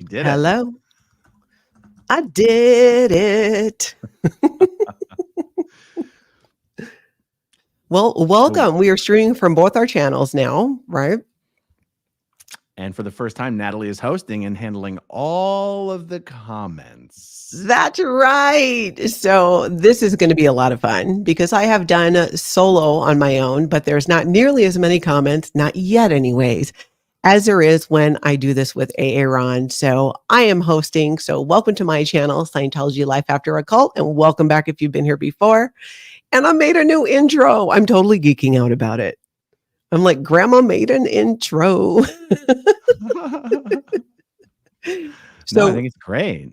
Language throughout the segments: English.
You did it. Hello. I did it. Well, welcome. We are streaming from both our channels now, right? And for the first time, Natalie is hosting and handling all of the comments. That's right. So this is going to be a lot of fun because I have done solo on my own, but there's not nearly as many comments, not yet anyways, as there is when I do this with Aaron. So I am hosting. So welcome to my channel, Scientology Life After a Cult, and welcome back if you've been here before. And I made a new intro. I'm totally geeking out about it. I'm like, Grandma made an intro. No, I think it's great.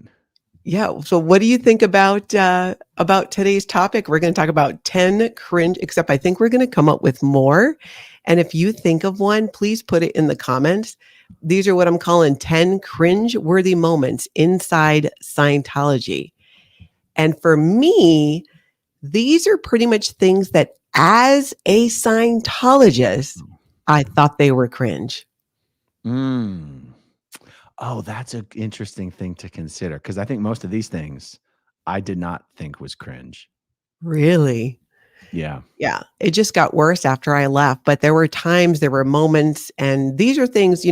Yeah. So what do you think about today's topic? We're going to talk about 10 cringe, except I think we're going to come up with more. And if you think of one, please put it in the comments. These are what I'm calling 10 cringe-worthy moments inside Scientology. And for me, these are pretty much things that as a Scientologist, I thought they were cringe. Oh, that's an interesting thing to consider because I think most of these things I did not think was cringe. Really? Yeah. Yeah. It just got worse after I left. But there were times, there were moments, and these are things,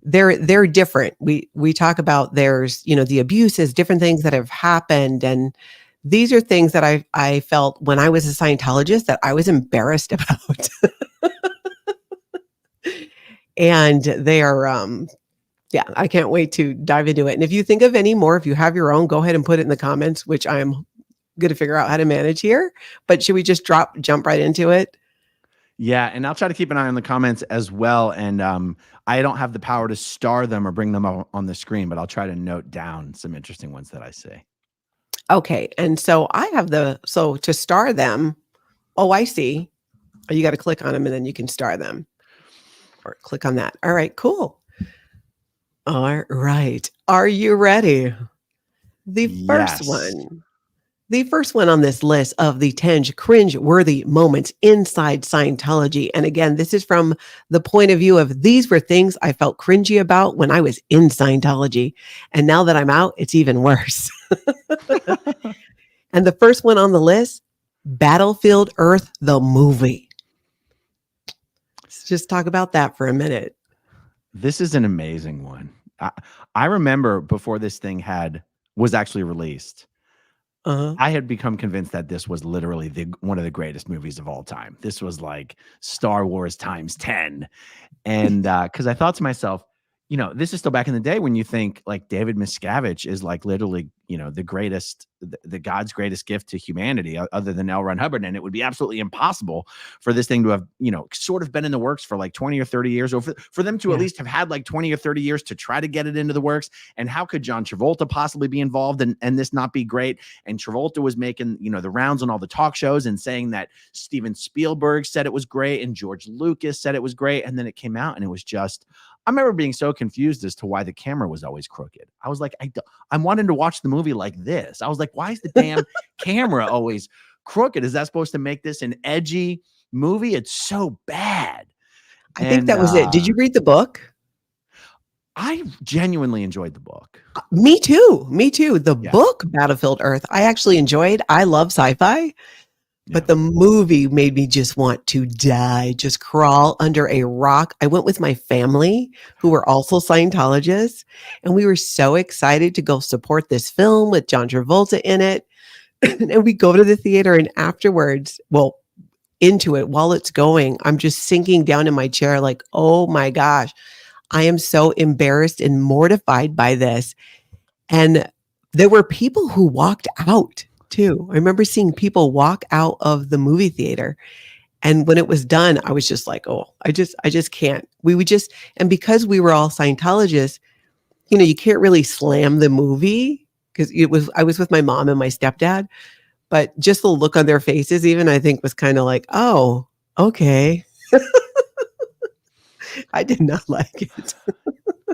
they're different. We talk about there's, the abuses, different things that have happened. And these are things that I felt when I was a Scientologist that I was embarrassed about. And they are, I can't wait to dive into it. And if you think of any more, if you have your own, go ahead and put it in the comments, which I'm going to figure out how to manage here. But should we just jump right into it? Yeah. And I'll try to keep an eye on the comments as well. And I don't have the power to star them or bring them up on the screen, but I'll try to note down some interesting ones that I see. Okay. And so I have so to star them. Oh, I see. You got to click on them and then you can star them or click on that. All right, cool. All right. Are you ready? The first one on this list of the 10 cringe-worthy moments inside Scientology. And again, this is from the point of view of these were things I felt cringy about when I was in Scientology. And now that I'm out, it's even worse. And the first one on the list, Battlefield Earth, the movie. Let's just talk about that for a minute. This is an amazing one. I remember before this thing was actually released, I had become convinced that this was literally one of the greatest movies of all time. This was like Star Wars times 10. And because I thought to myself, this is still back in the day when you think like David Miscavige is like literally, the greatest, the God's greatest gift to humanity other than L. Ron Hubbard. And it would be absolutely impossible for this thing to have, sort of been in the works for like 20 or 30 years, or for them to at least have had like 20 or 30 years to try to get it into the works. And how could John Travolta possibly be involved and this not be great? And Travolta was making, the rounds on all the talk shows and saying that Steven Spielberg said it was great and George Lucas said it was great. And then it came out and it was just, I remember being so confused as to why the camera was always crooked. I was like, I'm wanting to watch the movie like this. I was like, why is the damn camera always crooked? Is that supposed to make this an edgy movie? It's so bad. I think that was it. Did you read the book? I genuinely enjoyed the book. Me too. The book, Battlefield Earth, I actually enjoyed. I love sci-fi. But the movie made me just want to die, just crawl under a rock. I went with my family who were also Scientologists, and we were so excited to go support this film with John Travolta in it. And we go to the theater, and afterwards, into it while it's going, I'm just sinking down in my chair like, oh my gosh, I am so embarrassed and mortified by this. And there were people who walked out too. I remember seeing people walk out of the movie theater. And when it was done, I was just like, oh, I just can't. And because we were all Scientologists, you can't really slam the movie because I was with my mom and my stepdad, but just the look on their faces even, I think was kind of like, oh, okay. I did not like it.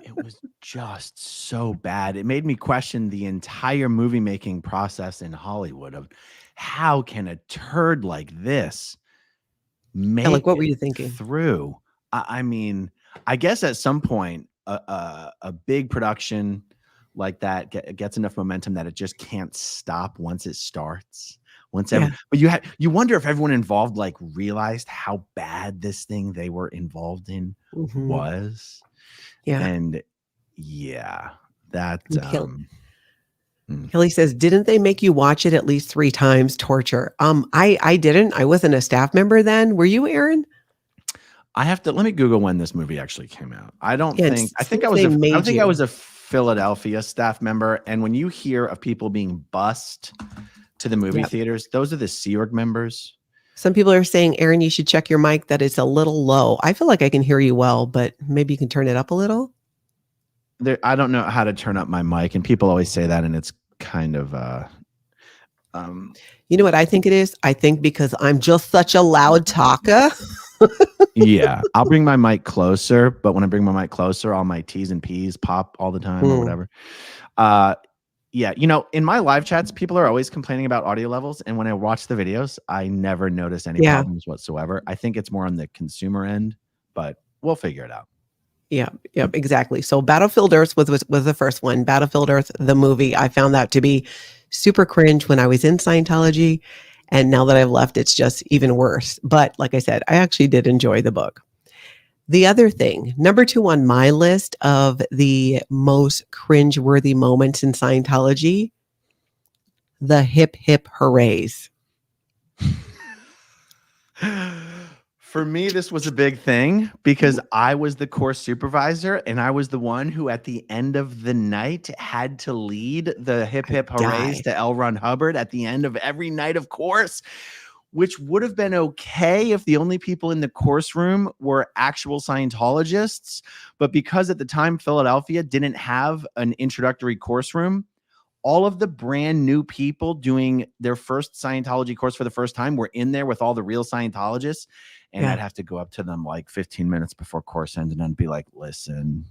It was just so bad. It made me question the entire movie making process in Hollywood of how can a turd like this make what were you thinking through? I mean, I guess at some point, a big production like that gets enough momentum that it just can't stop once it starts. Yeah. But you wonder if everyone involved like realized how bad this thing they were involved in was. Yeah. And yeah, that Kelly says, didn't they make you watch it at least 3 times? Torture. I didn't. I wasn't a staff member then. Were you, Aaron? let me Google when this movie actually came out. I think I I was a Philadelphia staff member. And when you hear of people being bussed to the movie theaters, those are the Sea Org members. Some people are saying, Aaron, you should check your mic, that it's a little low. I feel like I can hear you well, but maybe you can turn it up a little. I don't know how to turn up my mic, and people always say that, and it's kind of you know what I think it is? I think because I'm just such a loud talker. Yeah, I'll bring my mic closer, but when I bring my mic closer, all my T's and P's pop all the time or whatever. Yeah, in my live chats, people are always complaining about audio levels, and when I watch the videos, I never notice any problems whatsoever. I think it's more on the consumer end, but we'll figure it out. Yeah, exactly. So Battlefield Earth was the first one. Battlefield Earth, the movie, I found that to be super cringe when I was in Scientology. And now that I've left, it's just even worse. But like I said, I actually did enjoy the book. The other thing, number 2 on my list of the most cringe-worthy moments in Scientology, the hip hoorays. For me, this was a big thing because I was the course supervisor and I was the one who at the end of the night had to lead the hip hoorays to L. Ron Hubbard at the end of every night of course, which would have been okay if the only people in the course room were actual Scientologists. But because at the time Philadelphia didn't have an introductory course room, all of the brand new people doing their first Scientology course for the first time were in there with all the real Scientologists. And I'd have to go up to them like 15 minutes before course ended and be like, listen,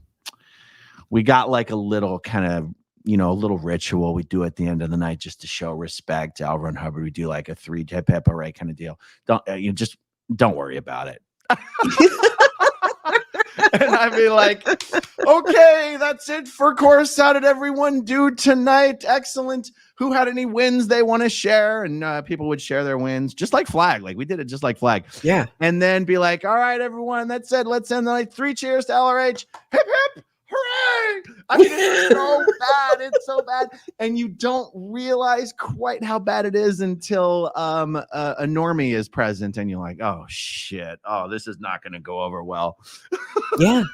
we got like a little kind of, a little ritual we do at the end of the night just to show respect to L. Ron Hubbard. We do like a 3 hip hooray kind of deal. Don't worry about it. And I'd be like, okay, that's it for course. How did everyone do tonight? Excellent. Who had any wins they want to share? And people would share their wins, just like Flag. Like we did it just like Flag. Yeah. And then be like, all right, everyone, that's it. Let's end the night. 3 cheers to LRH. Hip, hip, hooray. I mean, it's so bad. It's so bad. And you don't realize quite how bad it is until a normie is present and you're like, oh, shit. Oh, this is not going to go over well. Yeah.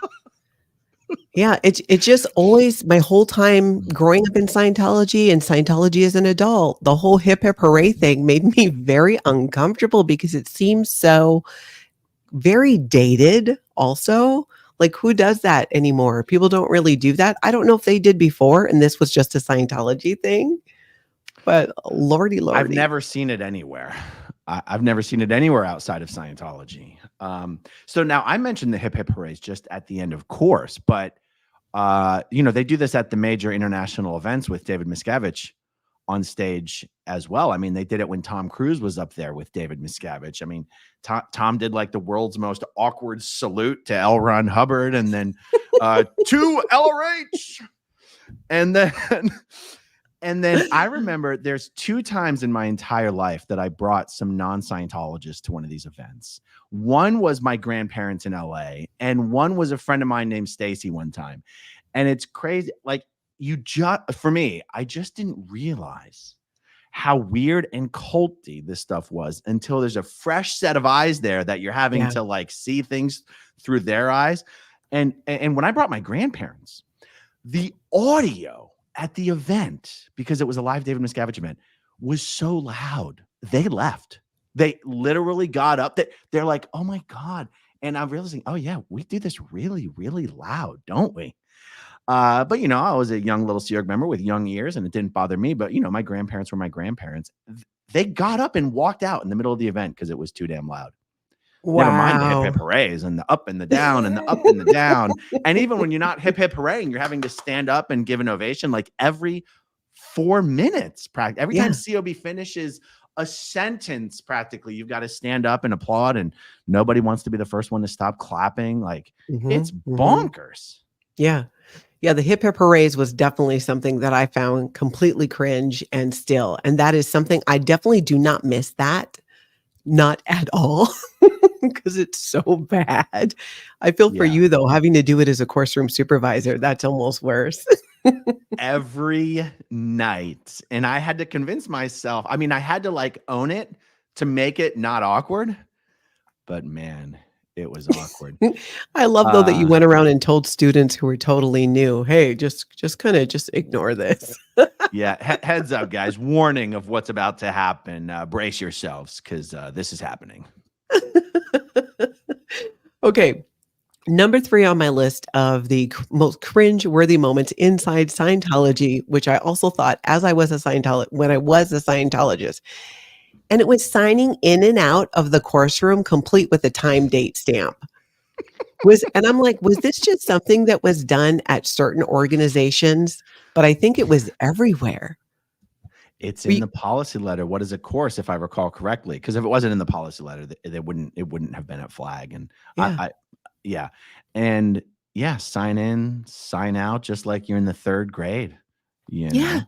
Yeah, it just always, my whole time growing up in Scientology and Scientology as an adult, the whole hip hooray thing made me very uncomfortable because it seems so very dated also. Like, who does that anymore? People don't really do that. I don't know if they did before and this was just a Scientology thing, but lordy. I've never seen it anywhere. I've never seen it anywhere outside of Scientology. So now I mentioned the hip hoorays just at the end of course, but they do this at the major international events with David Miscavige on stage as well. I mean, they did it when Tom Cruise was up there with David Miscavige. I mean, Tom did like the world's most awkward salute to L. Ron Hubbard and then to LRH. And then I remember there's 2 times in my entire life that I brought some non-Scientologists to one of these events. One was my grandparents in LA, and one was a friend of mine named Stacy one time. And it's crazy. Like for me, I just didn't realize how weird and culty this stuff was until there's a fresh set of eyes there that you're having to like see things through their eyes. And when I brought my grandparents, the audio at the event, because it was a live David Miscavige event, was so loud. They left. They literally got up. They're like, oh my God. And I'm realizing, oh yeah, we do this really, really loud, don't we? But I was a young little Sea Org member with young ears and it didn't bother me. But my grandparents were my grandparents. They got up and walked out in the middle of the event because it was too damn loud. Wow. Never mind the hip hip hoorays and the up and the down and the up and the down. And even when you're not hip hip hooray and you're having to stand up and give an ovation like every 4 minutes, every time COB finishes a sentence, practically, you've got to stand up and applaud, and nobody wants to be the first one to stop clapping. Like it's bonkers. Yeah. Yeah, the Hip Hoorays was definitely something that I found completely cringe and still, and that is something I definitely do not miss that, not at all, because it's so bad. I feel for Yeah. you though, having to do it as a course room supervisor, that's almost worse. Every night. And I had to convince myself. I mean, I had to like own it to make it not awkward, but man, it was awkward. I love though that you Uh went around and told students who were totally new, "Hey, just kinda just ignore this." yeah, heads up, guys. Warning of what's about to happen. Brace yourselves because this is happening. Okay, number 3 on my list of the most cringe-worthy moments inside Scientology, which I also thought as I was a when I was a Scientologist, and it was signing in and out of the course room complete with a time date stamp. And I'm like, was this just something that was done at certain organizations? But I think it was everywhere. It's in We the policy letter. What is a course, if I recall correctly? Because if it wasn't in the policy letter, it wouldn't have been at flag. And Yeah. yeah, and yeah, sign in, sign out, just like you're in the third grade. You Yeah. know,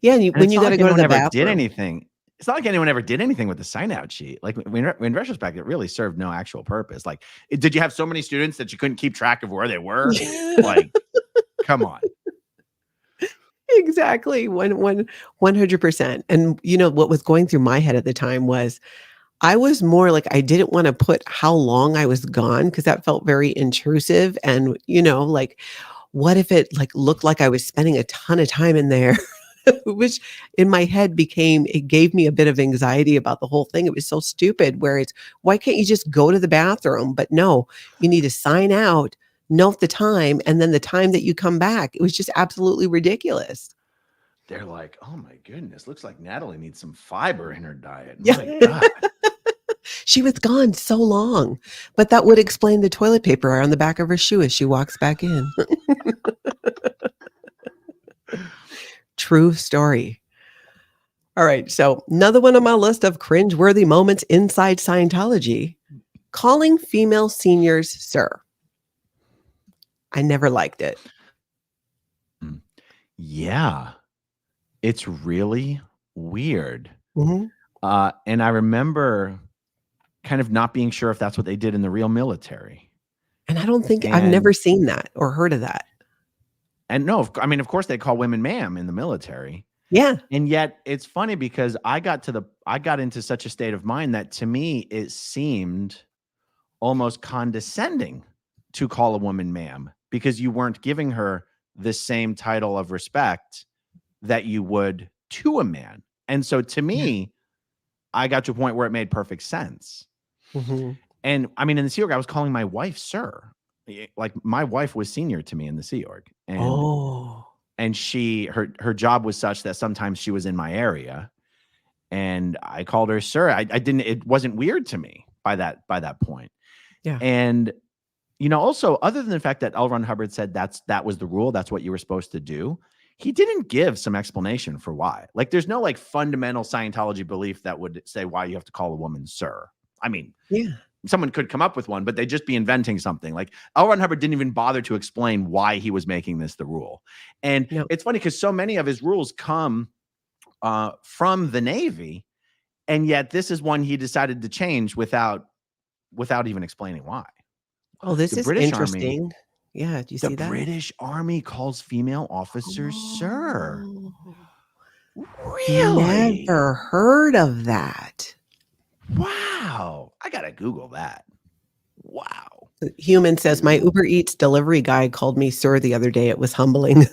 Yeah, and and when it's you not gotta like go to anyone the ever did bathroom. anything. It's not like anyone ever did anything with the sign out sheet. Like in retrospect, it really served no actual purpose. Like, did you have so many students that you couldn't keep track of where they were? Like, come on. Exactly, 100%. And, you know, what was going through my head at the time was I was more like I didn't wanna put how long I was gone because that felt very intrusive and, like, what if it, like, looked like I was spending a ton of time in there? Which in my head it gave me a bit of anxiety about the whole thing. It was so stupid where it's, why can't you just go to the bathroom? But no, you need to sign out, note the time, and then the time that you come back. It was just absolutely ridiculous. They're like, oh my goodness, looks like Natalie needs some fiber in her diet. Yeah. My God. She was gone so long, but that would explain the toilet paper on the back of her shoe as she walks back in. True story. All right, so another one on my list of cringeworthy moments inside Scientology, calling female seniors sir. I never liked it. Mm. Yeah, it's really weird. Mhm. And I remember kind of not being sure if that's what they did in the real military. And I don't think I've And never seen that or heard of that. no, I mean, of course they call women ma'am in the military. Yeah. And yet it's funny because I got into such a state of mind that to me it seemed almost condescending to call a woman ma'am because you weren't giving her the same title of respect that you would to a man. And so to Yeah. me, I got to a point where it made perfect sense. Mhm. And I mean, in the Sea Org, I was calling my wife sir. Like my wife was senior to me in the Sea Org. Oh. And her job was such that sometimes she was in my area and I called her sir. It wasn't weird to me by that point. Yeah. And also, other than the fact that L. Ron Hubbard said that was the rule, that's what you were supposed to do, he didn't give some explanation for why. Like, there's no like fundamental Scientology belief that would say why you have to call a woman sir. I mean, Yeah. someone could come up with one, but they'd just be inventing something. Like L. Ron Hubbard didn't even bother to explain why he was making this the rule. And No. it's funny because so many of his rules come from the Navy, and yet this is one he decided to change without even explaining why. Oh, this The is British Army interesting. Yeah, do you The see that? British Army calls female officers sir. Oh. Really? Never heard of that. Wow. I gotta Google that. Wow. Human says, "My Uber Eats delivery guy called me sir the other day. It was humbling."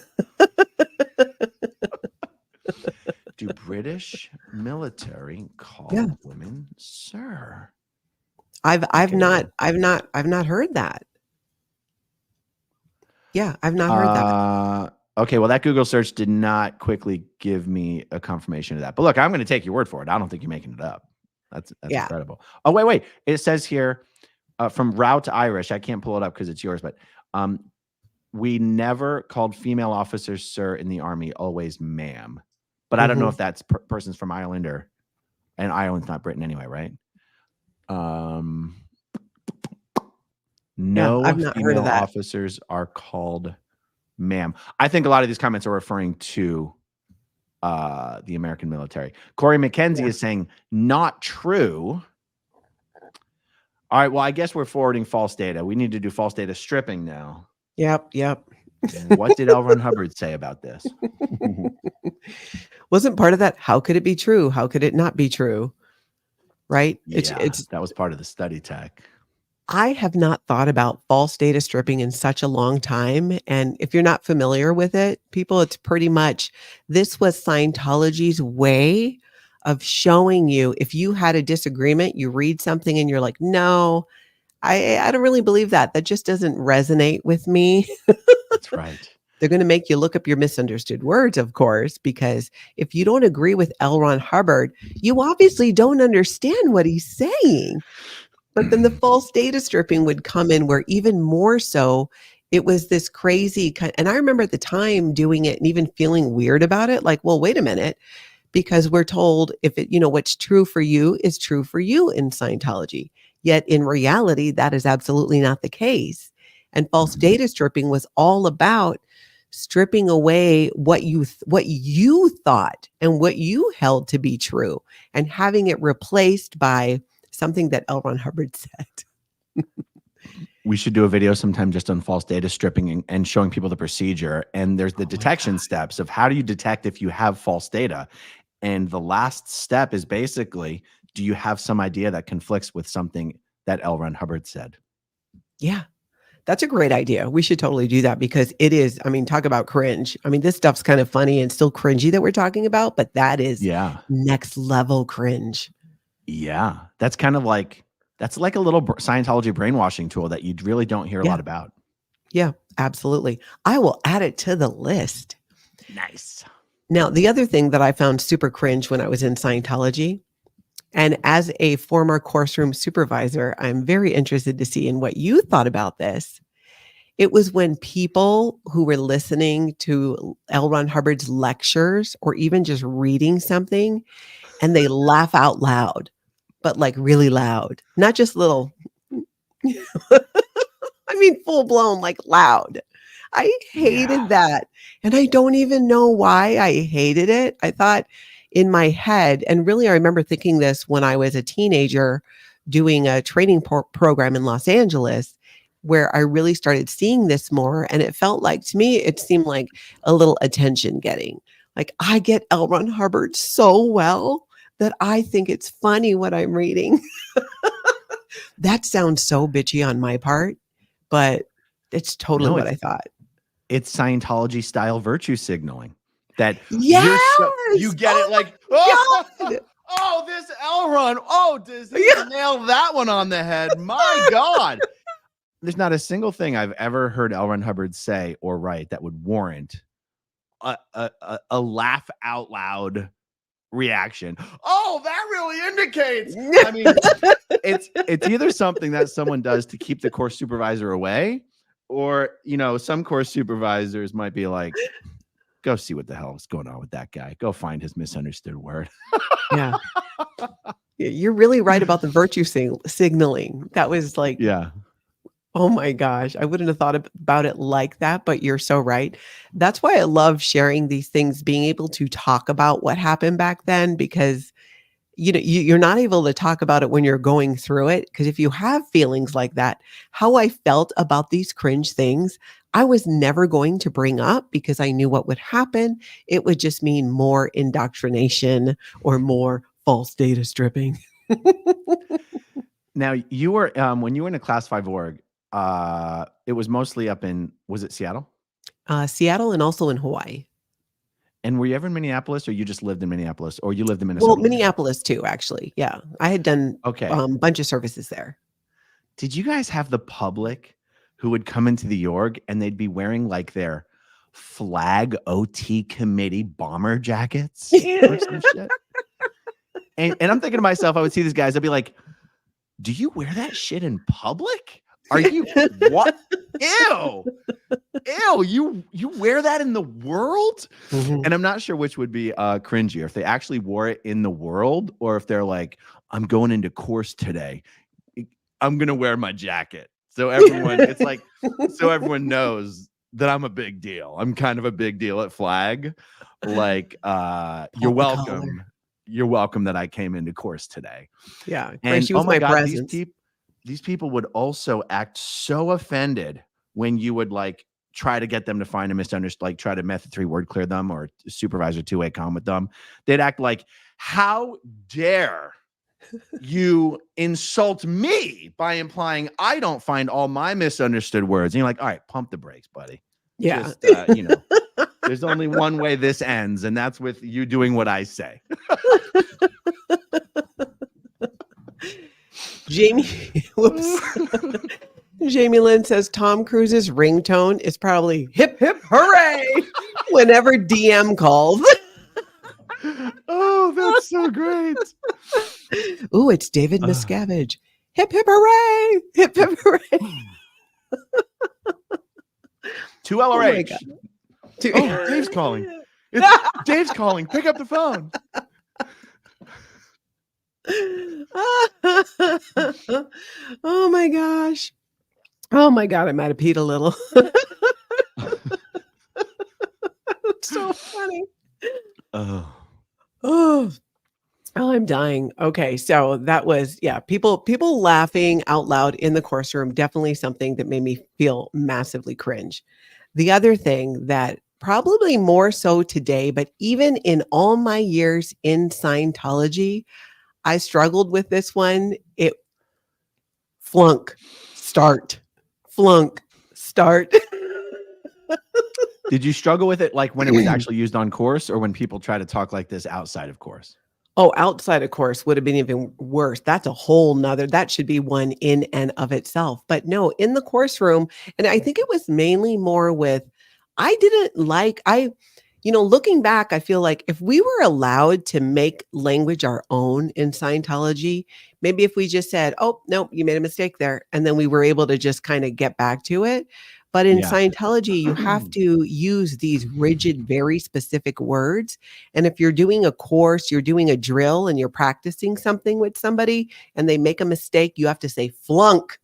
Do British military Yeah. call women sir? I've Okay. not heard that. Yeah, I've not heard that. Okay, well, that Google search did not quickly give me a confirmation of that. But look, I'm going to take your word for it. I don't think you're making it up. That's Yeah. incredible. Oh, wait. It says here from Route to Irish. I can't pull it up because it's yours, but we never called female officers sir in the Army, always ma'am. But I don't know Mhm. if that's persons from Ireland and Ireland's not Britain anyway, right? Yeah, No I've not heard of female that. officers are called ma'am. I think a lot of these comments are referring to the American military. Corey McKenzie is saying, not true. All right, well, I guess we're forwarding false data. We need to do false data stripping now. Yep. And what did L. Ron Hubbard say about this? Wasn't part of that, how could it be true? How could it not be true? Right? Yeah, that was part of the study tech. I have not thought about false data stripping in such a long time. And if you're not familiar with it, people, it's pretty much, this was Scientology's way of showing you, if you had a disagreement, you read something and you're like, no, I don't really believe that. That just doesn't resonate with me. That's right. They're going to make you look up your misunderstood words, of course, because if you don't agree with L. Ron Hubbard, you obviously don't understand what he's saying. But then the false data stripping would come in where even more so, it was this crazy kind. And I remember at the time doing it and even feeling weird about it. Like, well, wait a minute, because we're told if it, what's true for you is true for you in Scientology. Yet in reality, that is absolutely not the case. And false data stripping was all about stripping away what you thought and what you held to be true and having it replaced by something that L. Ron Hubbard said. We should do a video sometime just on false data stripping and showing people the procedure. And there's the detection steps of how do you detect if you have false data? And the last step is basically, do you have some idea that conflicts with something that L. Ron Hubbard said? Yeah. That's a great idea. We should totally do that because it is, talk about cringe. This stuff's kind of funny and still cringy that we're talking about, but that is next level cringe. Yeah. That's kind of like, that's like a little Scientology brainwashing tool that you really don't hear a lot about. Yeah, absolutely. I will add it to the list. Nice. Now, the other thing that I found super cringe when I was in Scientology, and as a former course room supervisor, I'm very interested to see in what you thought about this. It was when people who were listening to L. Ron Hubbard's lectures or even just reading something and they laugh out loud, but like really loud, not just little, full blown, like loud. I hated that. And I don't even know why I hated it. I thought in my head, and really I remember thinking this when I was a teenager doing a training program in Los Angeles, where I really started seeing this more. And it felt like, to me, it seemed like a little attention getting. Like I get L. Ron Hubbard so well that I think it's funny what I'm reading. That sounds so bitchy on my part, but it's totally what I thought. It's Scientology style virtue signaling. That you get it like, oh, this L. Ron, does he nail that one on the head? My God. There's not a single thing I've ever heard L. Ron Hubbard say or write that would warrant a laugh out loud reaction. Oh, that really indicates. It's either something that someone does to keep the course supervisor away, or some course supervisors might be like, go see what the hell is going on with that guy. Go find his misunderstood word. Yeah. You're really right about the virtue signaling. That was like, oh my gosh, I wouldn't have thought about it like that, but you're so right. That's why I love sharing these things, being able to talk about what happened back then, because you're not able to talk about it when you're going through it. Because if you have feelings like that, how I felt about these cringe things, I was never going to bring up because I knew what would happen. It would just mean more indoctrination or more false data stripping. Now, you were when you were in a Class 5 org, it was mostly up in, was it Seattle? Seattle and also in Hawaii. And were you ever in Minneapolis, or you just lived in Minneapolis, or you lived in Minnesota? Well, Minneapolis too, actually. Yeah. I had done a bunch of services there. Did you guys have the public who would come into the org and they'd be wearing like their flag OT committee bomber jackets or some shit? And I'm thinking to myself, I would see these guys, I'd be like, do you wear that shit in public? Are you what? Ew. You wear that in the world? Mm-hmm. And I'm not sure which would be cringier, if they actually wore it in the world, or if they're like, I'm going into course today, I'm gonna wear my jacket. So everyone, it's like, so everyone knows that I'm a big deal. I'm kind of a big deal at Flag. Like, you're Pull the collar. welcome. You're welcome that I came into course today. Yeah, And Gracie oh was my my God, presence. these people would also act so offended when you would like try to get them to find a misunderstanding, like try to method 3 word clear them or supervisor 2-way com with them. They'd act like, how dare you insult me by implying I don't find all my misunderstood words. And you're like, all right, pump the brakes, buddy. Yeah. Just, there's only one way this ends, and that's with you doing what I say. Jamie, whoops. Jamie Lynn says Tom Cruise's ringtone is probably hip, hip, hooray whenever DM calls. Oh, that's so great. Ooh, it's David Miscavige. Hip, hip, hooray. Hip, hip, hooray. 2 LRH. Oh, Dave's calling. Dave's calling. Pick up the phone. Oh my gosh. Oh my God, I might have peed a little. It's so funny. Oh, I'm dying. Okay, so that was, people laughing out loud in the course room, definitely something that made me feel massively cringe. The other thing that probably more so today, but even in all my years in Scientology, I struggled with this one. Flunk, start. Flunk, start. Did you struggle with it like when it was actually used on course or when people try to talk like this outside of course? Oh, outside of course would have been even worse. That's a whole nother, that should be one in and of itself. But no, in the course room, and I think it was mainly more with, looking back, I feel like if we were allowed to make language our own in Scientology, maybe if we just said, oh, no, you made a mistake there. And then we were able to just kind of get back to it. But in Scientology, you have to use these rigid, very specific words. And if you're doing a course, you're doing a drill and you're practicing something with somebody and they make a mistake, you have to say flunk.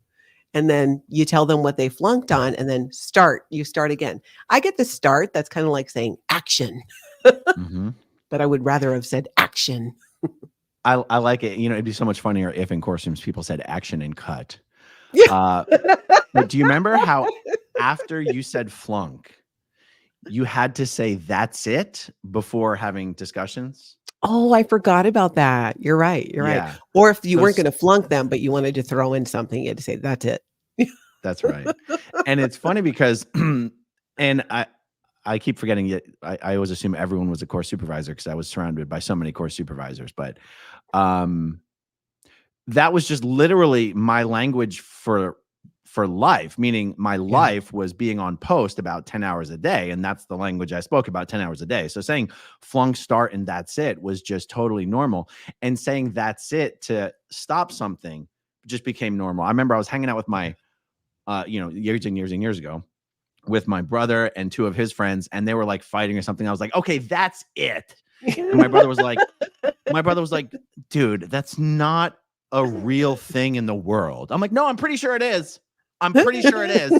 And then you tell them what they flunked on and then start. You start again. I get the start. That's kind of like saying action. But I would rather have said action. I like it. It'd be so much funnier if in course rooms people said action and cut. But do you remember how after you said flunk, you had to say that's it before having discussions? Oh, I forgot about that. You're right. You're right. Or if you weren't going to flunk them, but you wanted to throw in something, you had to say, that's it. That's right. And it's funny because, and I keep forgetting it. I always assume everyone was a course supervisor because I was surrounded by so many course supervisors. But that was just literally my language for life, meaning my life was being on post about 10 hours a day. And that's the language I spoke about 10 hours a day. So saying flunk, start, and that's it was just totally normal. And saying that's it to stop something just became normal. I remember I was hanging out with my, years and years and years ago with my brother and 2 of his friends, and they were like fighting or something. I was like, okay, that's it. And my brother was like, dude, that's not a real thing in the world. I'm like, no, I'm pretty sure it is. I'm pretty sure it is.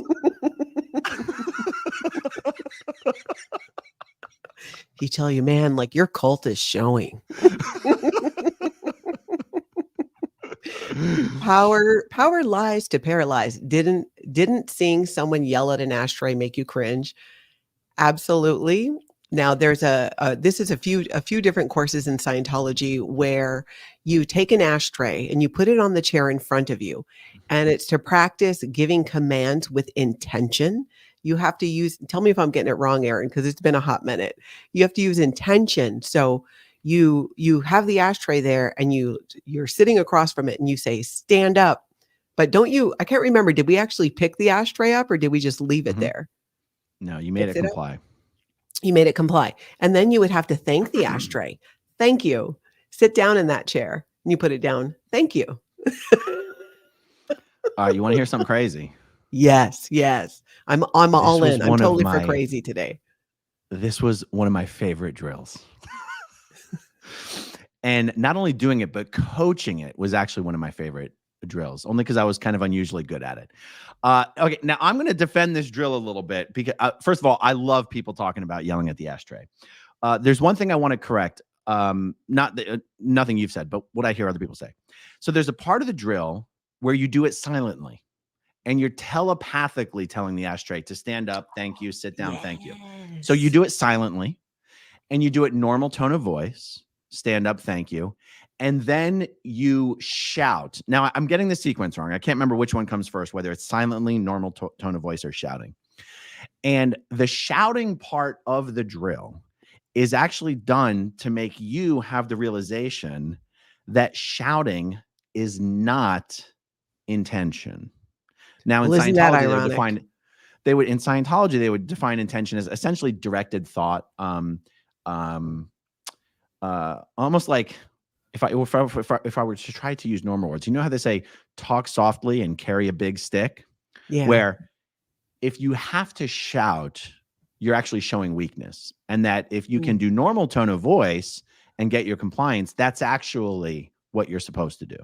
He tell you, man, like your cult is showing. Power lies to paralyze. Didn't seeing someone yell at an ashtray make you cringe? Absolutely. Now there's this is a few different courses in Scientology where you take an ashtray and you put it on the chair in front of you, and it's to practice giving commands with intention. You have to use, tell me if I'm getting it wrong, Aaron, because it's been a hot minute. You have to use intention. So you have the ashtray there and you're sitting across from it and you say, stand up. But I can't remember, did we actually pick the ashtray up or did we just leave it there? No, you made it comply. You made it comply. And then you would have to thank the ashtray. Thank you. Sit down in that chair. And you put it down. Thank you. All right, you want to hear something crazy? Yes. I'm all in. I'm totally for crazy today. This was one of my favorite drills. And not only doing it, but coaching it was actually one of my favorite drills, only because I was kind of unusually good at it. Okay, now I'm going to defend this drill a little bit because, first of all, I love people talking about yelling at the ashtray. There's one thing I want to correct. Nothing you've said, but what I hear other people say. So there's a part of the drill where you do it silently, and you're telepathically telling the ashtray to stand up, thank you, sit down, thank you. So you do it silently, and you do it normal tone of voice, stand up, thank you. And then you shout. Now, I'm getting the sequence wrong. I can't remember which one comes first, whether it's silently, normal tone of voice, or shouting. And the shouting part of the drill is actually done to make you have the realization that shouting is not intention. Now, in Scientology, in Scientology, they would define intention as essentially directed thought. Almost like if I were to try to use normal words, you know how they say talk softly and carry a big stick? Yeah. Where if you have to shout, you're actually showing weakness. And that if you can do normal tone of voice and get your compliance, that's actually what you're supposed to do.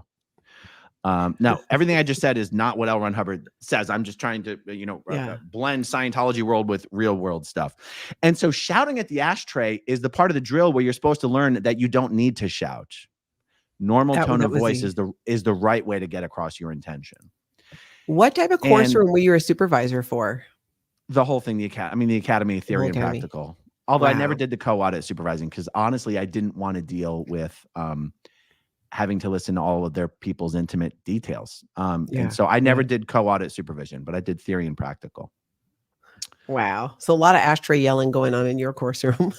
Now, everything I just said is not what L. Ron Hubbard says. I'm just trying to, blend Scientology world with real world stuff. And so shouting at the ashtray is the part of the drill where you're supposed to learn that you don't need to shout. Normal tone of voice is the right way to get across your intention. What type of course room were you a supervisor for? The whole thing, the Academy, Theory and Practical. Although I never did the co-audit supervising because honestly, I didn't want to deal with having to listen to all of their people's intimate details. And so I never did co-audit supervision, but I did Theory and Practical. Wow. So a lot of ashtray yelling going on in your course room.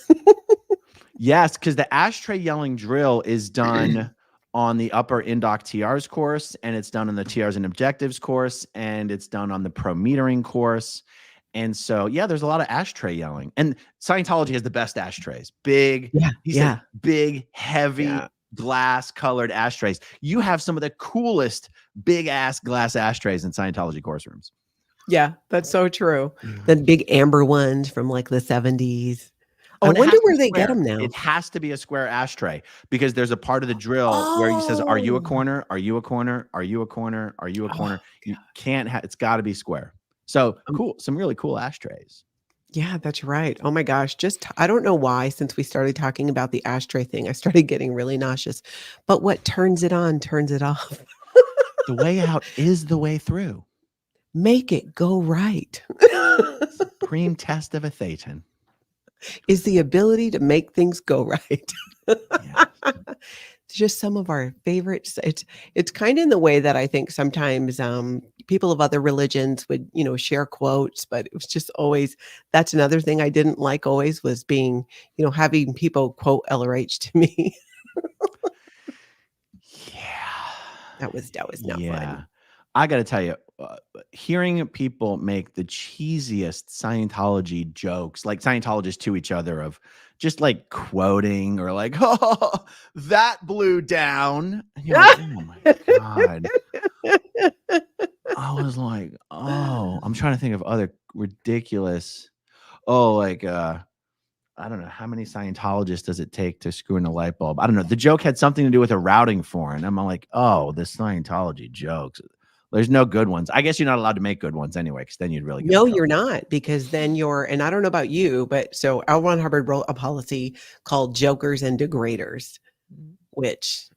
Yes, because the ashtray yelling drill is done on the upper Indoc TRs course, and it's done on the TRs and objectives course, and it's done on the pro metering course. And so, there's a lot of ashtray yelling. And Scientology has the best ashtrays. Big, big, heavy, glass colored ashtrays. You have some of the coolest big ass glass ashtrays in Scientology course rooms. Yeah, that's so true. The big amber ones from like the 70s. I Oh, wonder where they get them now. It has to be a square ashtray because there's a part of the drill where he says, "Are you a corner? Are you a corner? Are you a corner? Are you a corner?" You can't have. It's got to be square. So cool. Some really cool ashtrays. Yeah, that's right. Oh my gosh. I don't know why, since we started talking about the ashtray thing, I started getting really nauseous. But what turns it on turns it off. The way out is the way through. Make it go right. Supreme test of a Thetan is the ability to make things go right. It's just some of our favorites. It's kind of in the way that I think sometimes people of other religions would, share quotes, but it was just always, that's another thing I didn't like always was being, having people quote LRH to me. That was not fun. I got to tell you, hearing people make the cheesiest Scientology jokes, like Scientologists to each other, of just like quoting or like, "Oh, that blew down." And you're like, oh my God. I was like, I'm trying to think of other ridiculous. I don't know, how many Scientologists does it take to screw in a light bulb? I don't know. The joke had something to do with a routing foreign. I'm like, the Scientology jokes. There's no good ones. I guess you're not allowed to make good ones anyway, because then you'd really get you're not, because then and I don't know about you, but so L. Ron Hubbard wrote a policy called jokers and degraders, which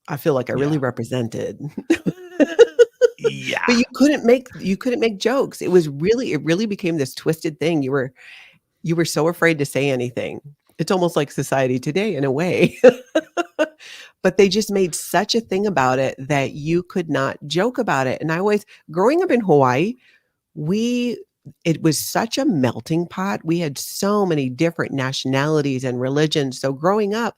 I feel like I really represented. But you couldn't make jokes. It really became this twisted thing. You were so afraid to say anything. It's almost like society today in a way. But they just made such a thing about it that you could not joke about it. And growing up in Hawaii, it was such a melting pot. We had so many different nationalities and religions. So growing up,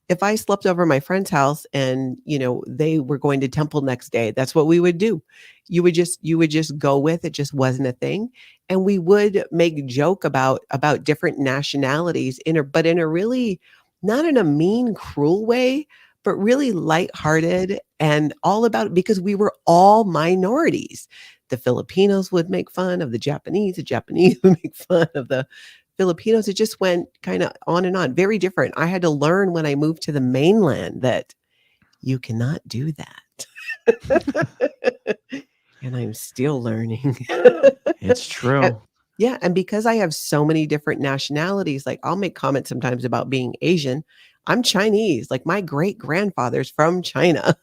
if I slept over my friend's house and, they were going to temple next day, that's what we would do. You would just go with it. Just wasn't a thing. And we would make joke about different nationalities but in a really, not in a mean, cruel way, but really lighthearted and all about it, because we were all minorities. The Filipinos would make fun of the Japanese would make fun of the Filipinos. It just went kind of on and on. Very different. I had to learn when I moved to the mainland that you cannot do that. And I'm still learning. It's And true. yeah, and because I have so many different nationalities, like I'll make comments sometimes about being Asian. I'm Chinese, like my great grandfather's from China.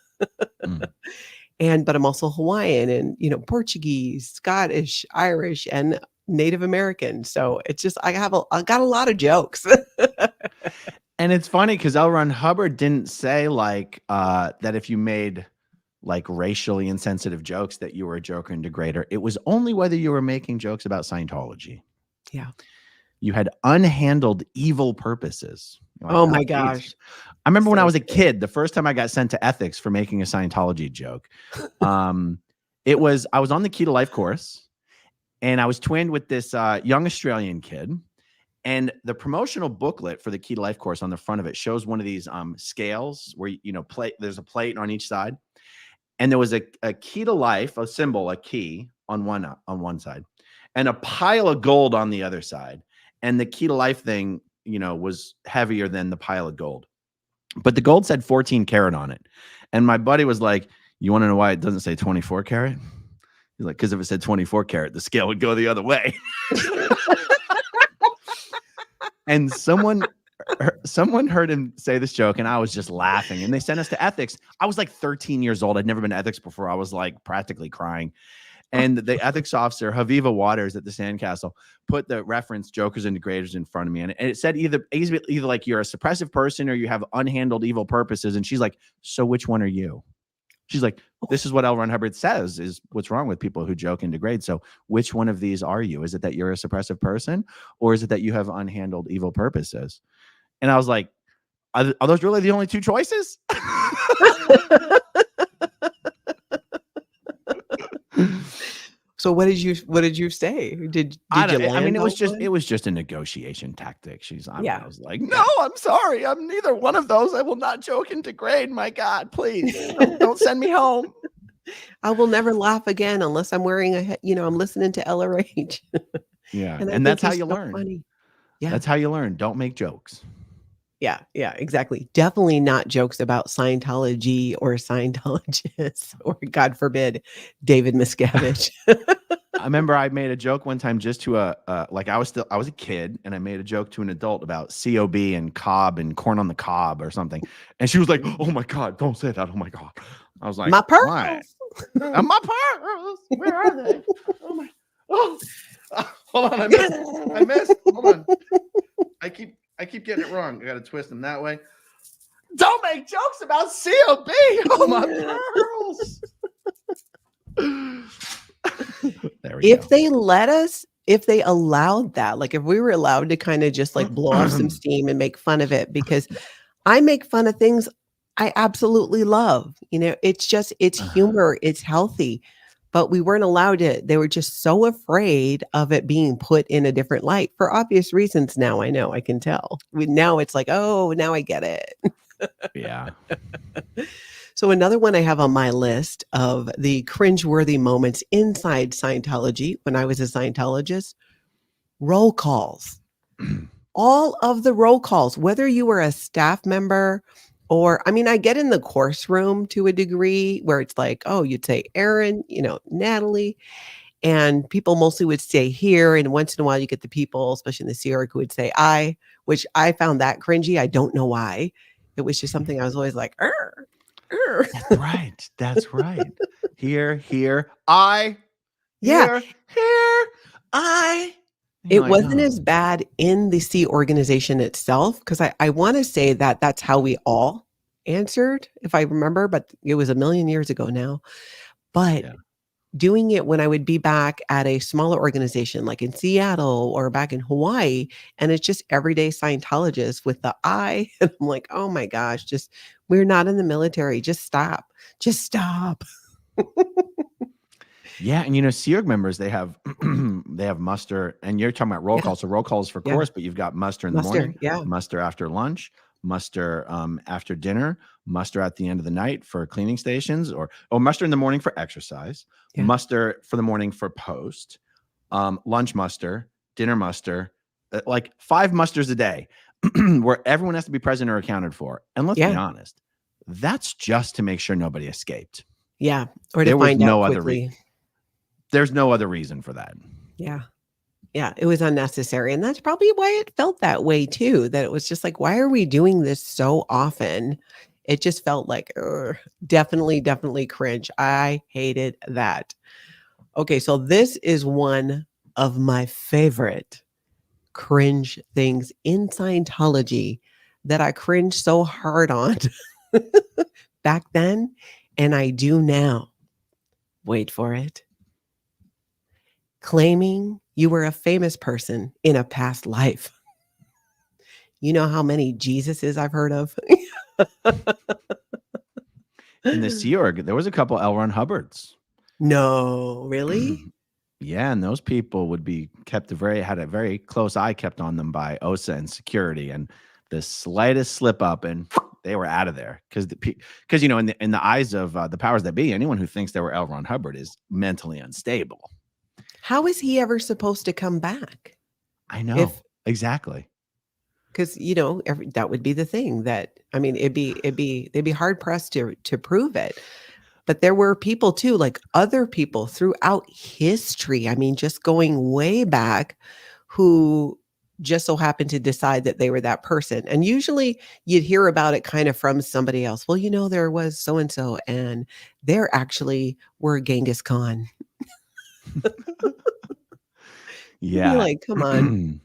Mm. But I'm also Hawaiian and, Portuguese, Scottish, Irish, and Native American. So it's just I got a lot of jokes. And it's funny because L. Ron Hubbard didn't say like that if you made like racially insensitive jokes that you were a joker and degrader. It was only whether you were making jokes about Scientology. Yeah. You had unhandled evil purposes. You're like, Oh oh, my geez. gosh. I remember when I So was a true. kid, the first time I got sent to ethics for making a Scientology joke. I was on the Key to Life course, and I was twinned with this young Australian kid. And the promotional booklet for the Key to Life course, on the front of it, shows one of these scales where there's a plate on each side, and there was a key to life, a symbol, a key on one side, and a pile of gold on the other side. And the key to life thing, was heavier than the pile of gold, but the gold said 14 karat on it. And my buddy was like, "You want to know why it doesn't say 24 karat?" He's like, "Because if it said 24 karat, the scale would go the other way." And someone heard him say this joke, and I was just laughing. And they sent us to ethics. I was like 13 years old. I'd never been to ethics before. I was like practically crying. And the ethics officer, Haviva Waters at the Sandcastle, put the reference "jokers and degraders" in front of me. And it said either like you're a suppressive person or you have unhandled evil purposes. And she's like, "So which one are you?" She's like, "This is what L. Ron Hubbard says is what's wrong with people who joke and degrade. So which one of these are you? Is it that you're a suppressive person, or is it that you have unhandled evil purposes?" And I was like, are those really the only two choices? So what did you say? Did you land? I mean, on one? it was just a negotiation tactic. I Yeah. was like, "No, I'm sorry. I'm neither one of those. I will not joke and degrade. My God, please don't send me home." I will never laugh again unless I'm wearing I'm listening to LRH. Yeah. And I And think that's how he's you so learn. funny. Yeah. That's how you learn. Don't make jokes. Yeah, exactly. Definitely not jokes about Scientology or Scientologists or, God forbid, David Miscavige. I remember I made a joke one time just to I was a kid, and I made a joke to an adult about COB and cob and corn on the cob or something. And she was like, "Oh my God, don't say that. Oh my God." I was like, My "Why?" pearls. My pearls. Where are they? Oh my. Oh. Hold on. I missed. Hold on. I keep getting it wrong. I got to twist them that way. Don't make jokes about COB. Oh, my pearls. There we If go. they let us, if they allowed that, like if we were allowed to kind of just like blow off some steam and make fun of it, because I make fun of things I absolutely love. It's humor, it's healthy. But we weren't allowed to. They were just so afraid of it being put in a different light for obvious reasons. Now I know, I can tell. Now it's like, oh, now I get it. Yeah. So another one I have on my list of the cringeworthy moments inside Scientology when I was a Scientologist, roll calls. All of the roll calls, whether you were a staff member or, I mean, I get in the course room to a degree where it's like, oh, you'd say Aaron, Natalie, and people mostly would say here. And once in a while you get the people, especially in the Sea Org, who would say I, which I found that cringy. I don't know why. It was just something I was always like, That's right. That's right. Here, I. Yeah. Here, I. It wasn't as bad in the Sea organization itself, because I want to say that that's how we all answered, if I remember, but it was a million years ago now. But Yeah. doing it when I would be back at a smaller organization, like in Seattle or back in Hawaii, and it's just everyday Scientologists with the I, and I'm like, oh my gosh, we're not in the military. Just stop. Just stop. Yeah, and Sea Org members, they have muster, and you're talking about roll Yeah. call. So roll call is for Yeah. course, but you've got muster in the morning, Yeah. muster after lunch, muster after dinner, muster at the end of the night for cleaning stations, or muster in the morning for exercise, Yeah. muster for the morning for post, lunch muster, dinner muster, like 5 musters a day, where everyone has to be present or accounted for. And let's be honest, that's just to make sure nobody escaped. Yeah, or to There was find out no other quickly. there's no other reason for that. Yeah. Yeah, it was unnecessary, and that's probably why it felt that way too, that it was just like, "Why are we doing this so often?" It just felt like, ugh, definitely cringe. I hated that. Okay, so this is one of my favorite cringe things in Scientology that I cringe so hard on back then, and I do now. Wait for it. Claiming you were a famous person in a past life. You know how many Jesuses I've heard of? In the Sea Org, there was a couple L. Ron Hubbards. No, really? Yeah, and those people would be had a very close eye kept on them by OSA and security, and the slightest slip up and they were out of there because you know in the eyes of the powers that be, anyone who thinks they were L. Ron Hubbard is mentally unstable. How is he ever supposed to come back? I know If exactly. because you know that would be the thing that I mean they'd be hard pressed to prove it. But there were people too, like other people throughout history. I mean, just going way back, who just so happened to decide that they were that person. And usually you'd hear about it kind of from somebody else. Well, you know, there was so and so, and they're actually were Genghis Khan. You'd be Yeah. like, come on.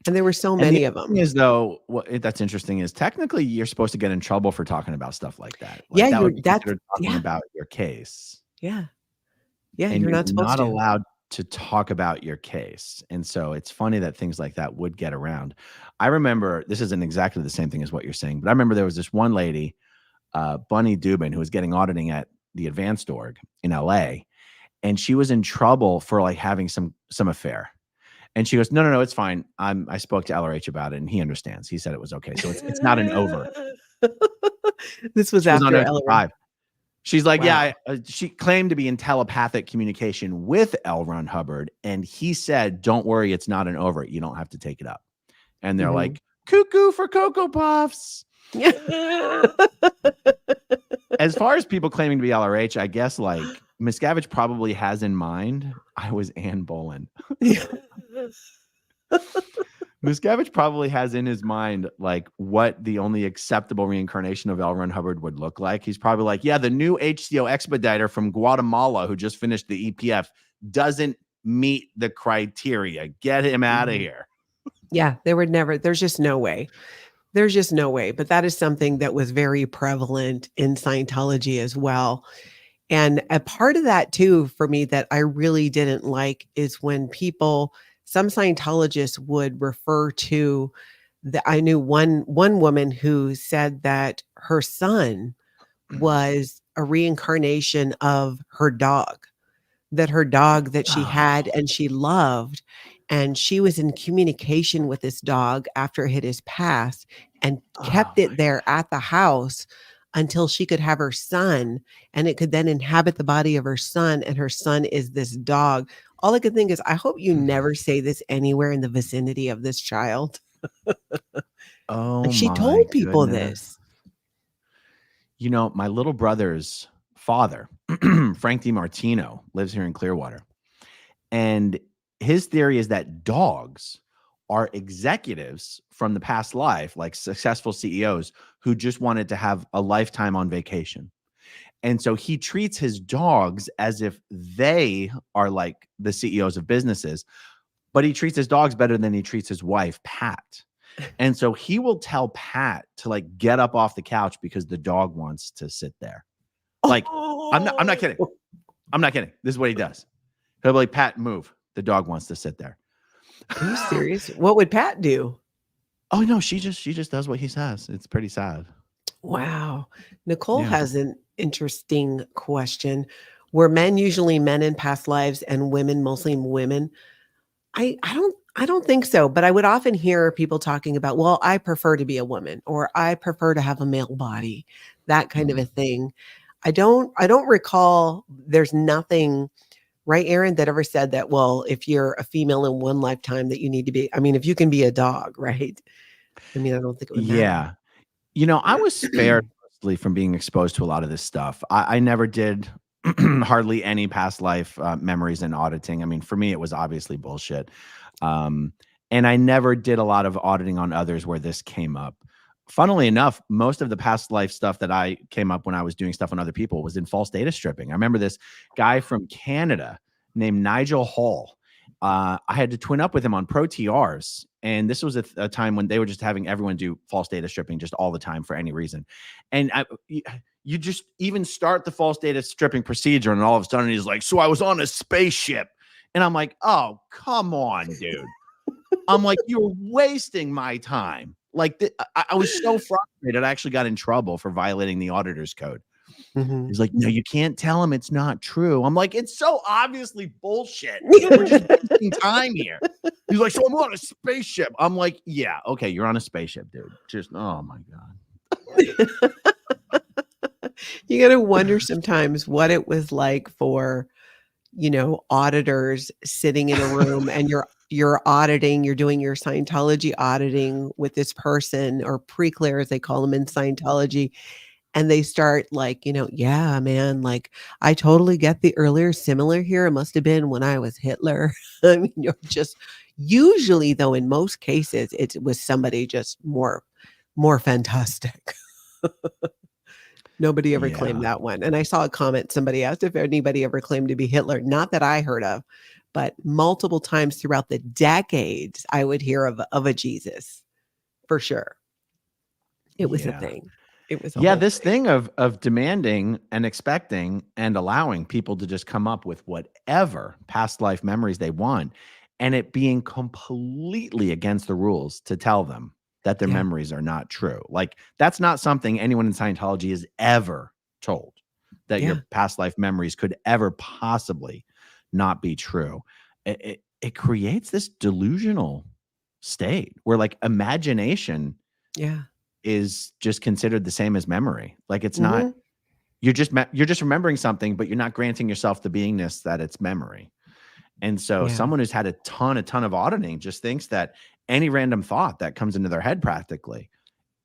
And there were so And many the of thing them. is, though, that's interesting is technically you're supposed to get in trouble for talking about stuff like that. Yeah, Like that you're would be that's considered talking yeah, about your case, yeah, yeah, and you're you're not supposed not to. allowed to talk about your case. And so it's funny that things like that would get around. I remember this isn't exactly the same thing as what you're saying, but I remember there was this one lady, Bunny Dubin, who was getting auditing at the Advanced Org in LA, and she was in trouble for like having some affair. And she goes, no, it's fine. I spoke to LRH about it, and he understands. He said it was okay. So it's not an over. This was She was on after OT Ellery. 5. She's like, Wow. yeah. She claimed to be in telepathic communication with L. Ron Hubbard, and he said, "Don't worry, it's not an over. You don't have to take it up." And they're Mhm. like, "Cuckoo for Cocoa Puffs." As far as people claiming to be LRH, I guess like Miscavige probably has in mind. I was Anne Boleyn. Miscavige probably has in his mind like what the only acceptable reincarnation of L. Ron Hubbard would look like. He's probably like, yeah, the new HCO expediter from Guatemala who just finished the EPF doesn't meet the criteria. Get him out of here. Yeah, there would never there's just no way. There's just no way, but that is something that was very prevalent in Scientology as well. And a part of that too, for me, that I really didn't like is when some Scientologists would refer to I knew one woman who said that her son was a reincarnation of her dog, that her dog that she had and she loved, and she was in communication with this dog after it had passed and kept it there at the house until she could have her son, and it could then inhabit the body of her son, and her son is this dog. All I could think is, I hope you never say this anywhere in the vicinity of this child. Oh Like, she my told people goodness. this. You know, my little brother's father, Frank DiMartino, lives here in Clearwater. And his theory is that dogs are executives from the past life, like successful CEOs who just wanted to have a lifetime on vacation. And so he treats his dogs as if they are like the CEOs of businesses, but he treats his dogs better than he treats his wife, Pat. And so he will tell Pat to like get up off the couch because the dog wants to sit there. Like, I'm not kidding. I'm not kidding. This is what he does. He'll be like, Pat, move. The dog wants to sit there. Are you serious? What would Pat do? Oh no, she just does what he says. It's pretty sad. Wow. Nicole Yeah. has an interesting question. Were men usually men in past lives and women mostly women? I don't think so, but I would often hear people talking about, well, I prefer to be a woman, or I prefer to have a male body, that kind of a thing. I don't recall, there's nothing, right, Aaron, that ever said that, well, if you're a female in one lifetime that you need to be, I mean, if you can be a dog, right? I mean, I don't think it would matter. Yeah. You know, I was spared obviously from being exposed to a lot of this stuff. I never did hardly any past life memories and auditing. I mean, for me, it was obviously bullshit. And I never did a lot of auditing on others where this came up. Funnily enough, most of the past life stuff that I came up when I was doing stuff on other people was in false data stripping. I remember this guy from Canada named Nigel Hall. I had to twin up with him on Pro TRs. And this was a time when they were just having everyone do false data stripping just all the time for any reason. And you just even start the false data stripping procedure, and all of a sudden he's like, so I was on a spaceship. And I'm like, oh, come on, dude. I'm like, you're wasting my time. Like, I was so frustrated. I actually got in trouble for violating the auditor's code. He's like, no, you can't tell him it's not true. I'm like, it's so obviously bullshit. We're just wasting time here. He's like, so I'm on a spaceship. I'm like, yeah, okay, you're on a spaceship, dude. Just, oh my God. You got to wonder sometimes what it was like for, auditors sitting in a room and you're auditing, you're doing your Scientology auditing with this person, or pre-clear as they call them in Scientology. And they start like, yeah, man, like I totally get the earlier similar here. It must have been when I was Hitler. I mean, you're just usually though, in most cases, it was somebody just more fantastic. Nobody ever claimed that one. And I saw a comment, somebody asked if anybody ever claimed to be Hitler. Not that I heard of, but multiple times throughout the decades, I would hear of a Jesus for sure. It was a thing. It was this thing of demanding and expecting and allowing people to just come up with whatever past life memories they want, and it being completely against the rules to tell them that their memories are not true. Like, that's not something anyone in Scientology is ever told, that your past life memories could ever possibly not be true. It creates this delusional state where like imagination is just considered the same as memory. Like, it's not, you're just remembering something, but you're not granting yourself the beingness that it's memory. And so someone who's had a ton of auditing just thinks that any random thought that comes into their head practically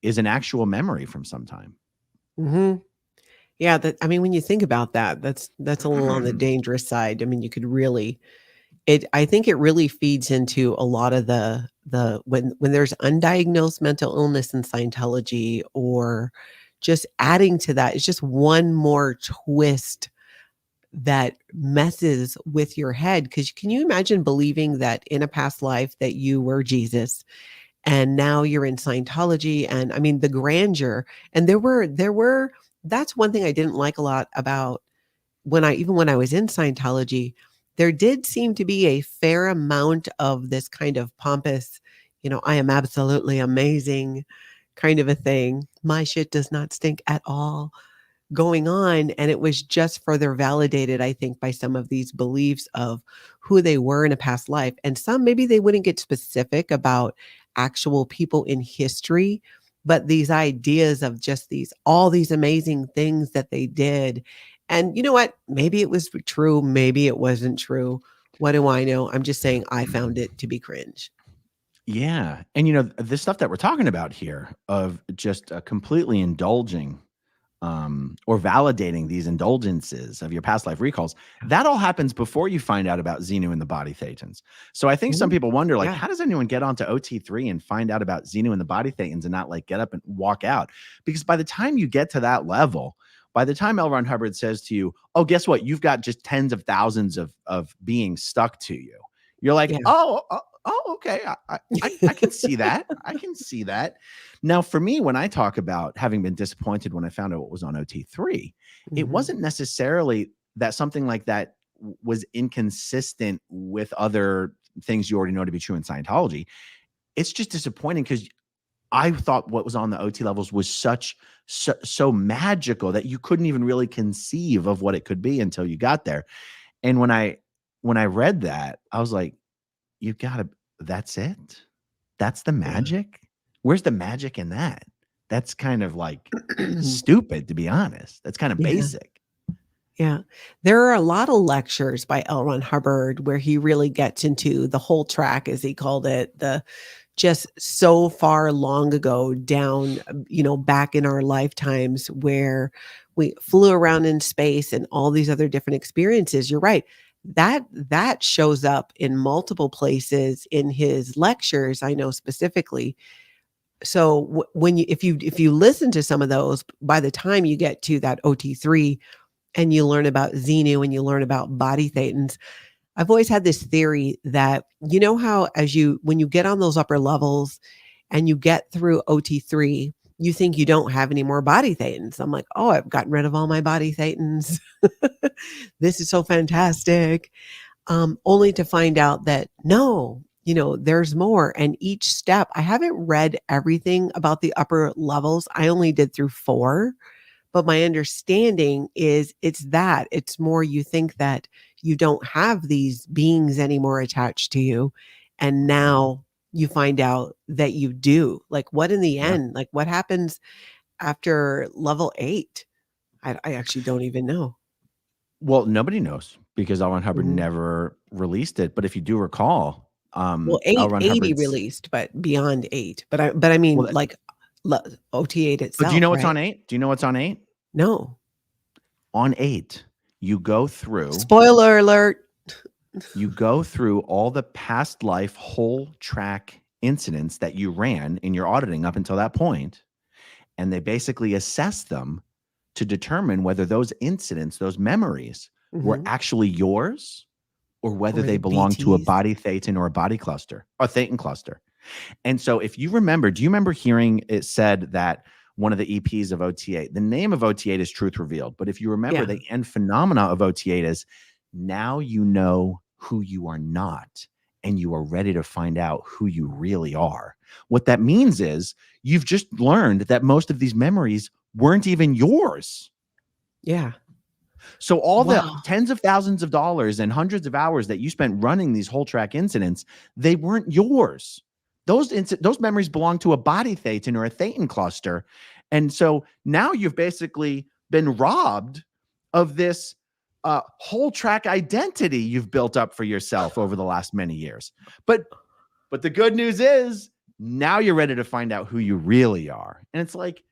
is an actual memory from some time. Yeah. I mean, when you think about that, that's a little on the dangerous side. I mean, you could really, I think it really feeds into a lot of the when there's undiagnosed mental illness in Scientology, or just adding to that, it's just one more twist that messes with your head. Because can you imagine believing that in a past life that you were Jesus, and now you're in Scientology? And I mean, the grandeur, and there were, that's one thing I didn't like a lot about when I was in Scientology. There did seem to be a fair amount of this kind of pompous, I am absolutely amazing kind of a thing. My shit does not stink at all going on. And it was just further validated, I think, by some of these beliefs of who they were in a past life. And some, maybe they wouldn't get specific about actual people in history, but these ideas of just all these amazing things that they did. And you know what? Maybe it was true. Maybe it wasn't true. What do I know? I'm just saying I found it to be cringe. Yeah. And the stuff that we're talking about here of just completely indulging or validating these indulgences of your past life recalls, that all happens before you find out about Xenu and the body thetans. So I think some people wonder, like, how does anyone get onto OT3 and find out about Xenu and the body thetans and not like get up and walk out? Because by the time you get to that level, by the time L. Ron Hubbard says to you, oh, guess what? You've got just tens of thousands of beings stuck to you. You're like, oh, okay. I can see that. I can see that. Now, for me, when I talk about having been disappointed when I found out what was on OT3, it wasn't necessarily that something like that was inconsistent with other things you already know to be true in Scientology. It's just disappointing because I thought what was on the OT levels was so magical that you couldn't even really conceive of what it could be until you got there. And when I read that, I was like, that's it? That's the magic? Where's the magic in that? That's kind of like stupid, to be honest. That's kind of basic. Yeah. There are a lot of lectures by L. Ron Hubbard where he really gets into the whole track, as he called it, the just so far long ago down, back in our lifetimes where we flew around in space and all these other different experiences. You're right. That shows up in multiple places in his lectures, I know specifically. So when if you listen to some of those, by the time you get to that OT3 and you learn about Xenu and you learn about body thetans, I've always had this theory that, how when you get on those upper levels and you get through OT3, you think you don't have any more body thetans. I'm like, oh, I've gotten rid of all my body thetans. This is so fantastic. Only to find out that no, there's more. And each step, I haven't read everything about the upper levels. I only did through 4. But my understanding is it's more you think that you don't have these beings anymore attached to you. And now you find out that you do. Like what in the Yeah. end, like what happens after level 8? I actually don't even know. Well, nobody knows because L. Ron Hubbard Mhm. never released it. But if you do recall, Well, L. Ron 880 Hubbard's. released, but beyond 8. But I mean Well, like OT8 but do you itself, know what's right? on 8? Do you know what's on 8? No. On 8, you go through. Spoiler alert. You go through all the past life whole track incidents that you ran in your auditing up until that point, and they basically assess them to determine whether those incidents, those memories, were Mhm. actually yours or whether Or they the belong to a BTs. body thetan or a body cluster, or thetan cluster. And so if you remember, do you remember hearing it said that one of the EPs of OT8, the name of OT8 is Truth Revealed, but if you remember, Yeah. the end phenomena of OT8 is now you know who you are not, and you are ready to find out who you really are. What that means is you've just learned that most of these memories weren't even yours. Yeah. So all the Wow. tens of thousands of dollars and hundreds of hours that you spent running these whole track incidents, they weren't yours. Those memories belong to a body thetan or a thetan cluster. And so now you've basically been robbed of this whole track identity you've built up for yourself over the last many years. But the good news is now you're ready to find out who you really are. And it's like,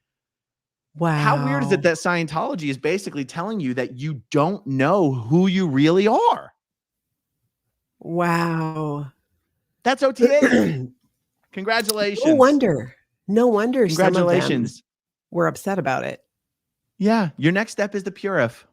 how weird is it Wow. that Scientology is basically telling you that you don't know who you really are? Wow. That's OTA. No Congratulations. wonder. No wonder some of them Congratulations. were upset about it. Yeah. Your next step is the Purif.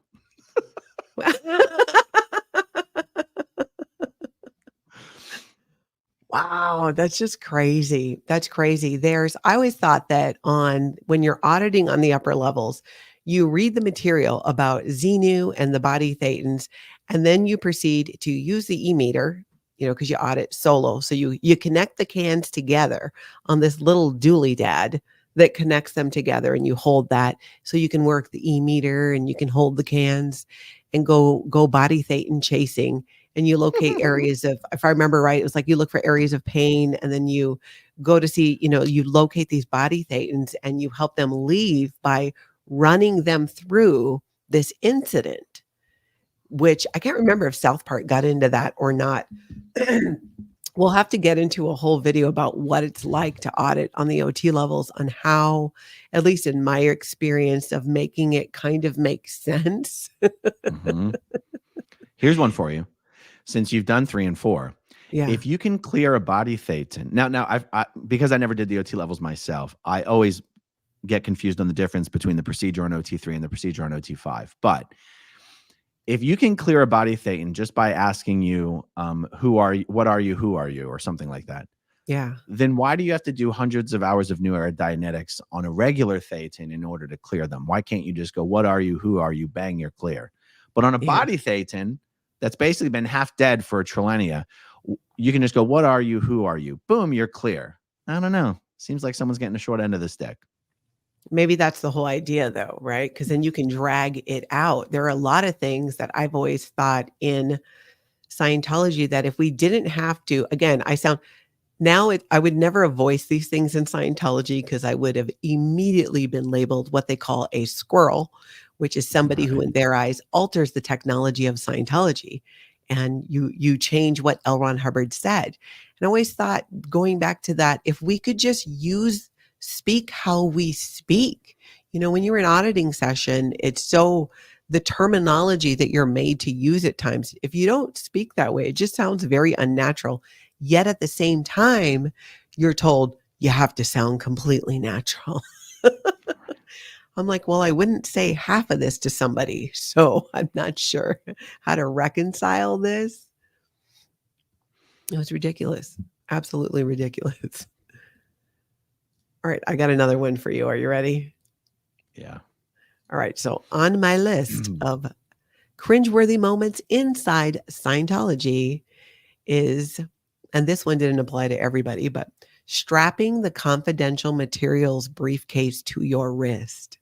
Wow, that's just crazy. That's crazy. I always thought that when you're auditing on the upper levels, you read the material about Xenu and the body thetans, and then you proceed to use the e-meter, because you audit solo. So you connect the cans together on this little dually dad that connects them together, and you hold that so you can work the e-meter and you can hold the cans and go body thetan chasing. And you locate areas of, if I remember right, it was like you look for areas of pain, and then you go to see, you locate these body thetans and you help them leave by running them through this incident, which I can't remember if South Park got into that or not. We'll have to get into a whole video about what it's like to audit on the OT levels, on how, at least in my experience, of making it kind of make sense. Mm-hmm. Here's one for you. Since you've done 3 and 4, Yeah. if you can clear a body thetan. Now because I never did the OT levels myself, I always get confused on the difference between the procedure on OT3 and the procedure on OT5. But if you can clear a body thetan just by asking you, who are you, what are you, who are you, or something like that, Yeah. then why do you have to do hundreds of hours of new era Dianetics on a regular thetan in order to clear them? Why can't you just go, what are you, who are you, bang, you're clear? But on a Yeah. body thetan that's basically been half dead for a trillennia, you can just go, what are you, who are you? Boom, you're clear. I don't know. Seems like someone's getting a short end of the stick. Maybe that's the whole idea though, right? Because then you can drag it out. There are a lot of things that I've always thought in Scientology that if we didn't have to, again, I would never have voiced these things in Scientology because I would have immediately been labeled what they call a squirrel, which is somebody who, Right. in their eyes, alters the technology of Scientology. And you change what L. Ron Hubbard said. And I always thought, going back to that, if we could just speak how we speak. When you're in auditing session, it's so the terminology that you're made to use at times. If you don't speak that way, it just sounds very unnatural. Yet at the same time, you're told you have to sound completely natural. I'm like, well, I wouldn't say half of this to somebody, so I'm not sure how to reconcile this. It was ridiculous. Absolutely ridiculous. All right, I got another one for you. Are you ready? Yeah. All right, so on my list of cringeworthy moments inside Scientology is, and this one didn't apply to everybody, but strapping the confidential materials briefcase to your wrist.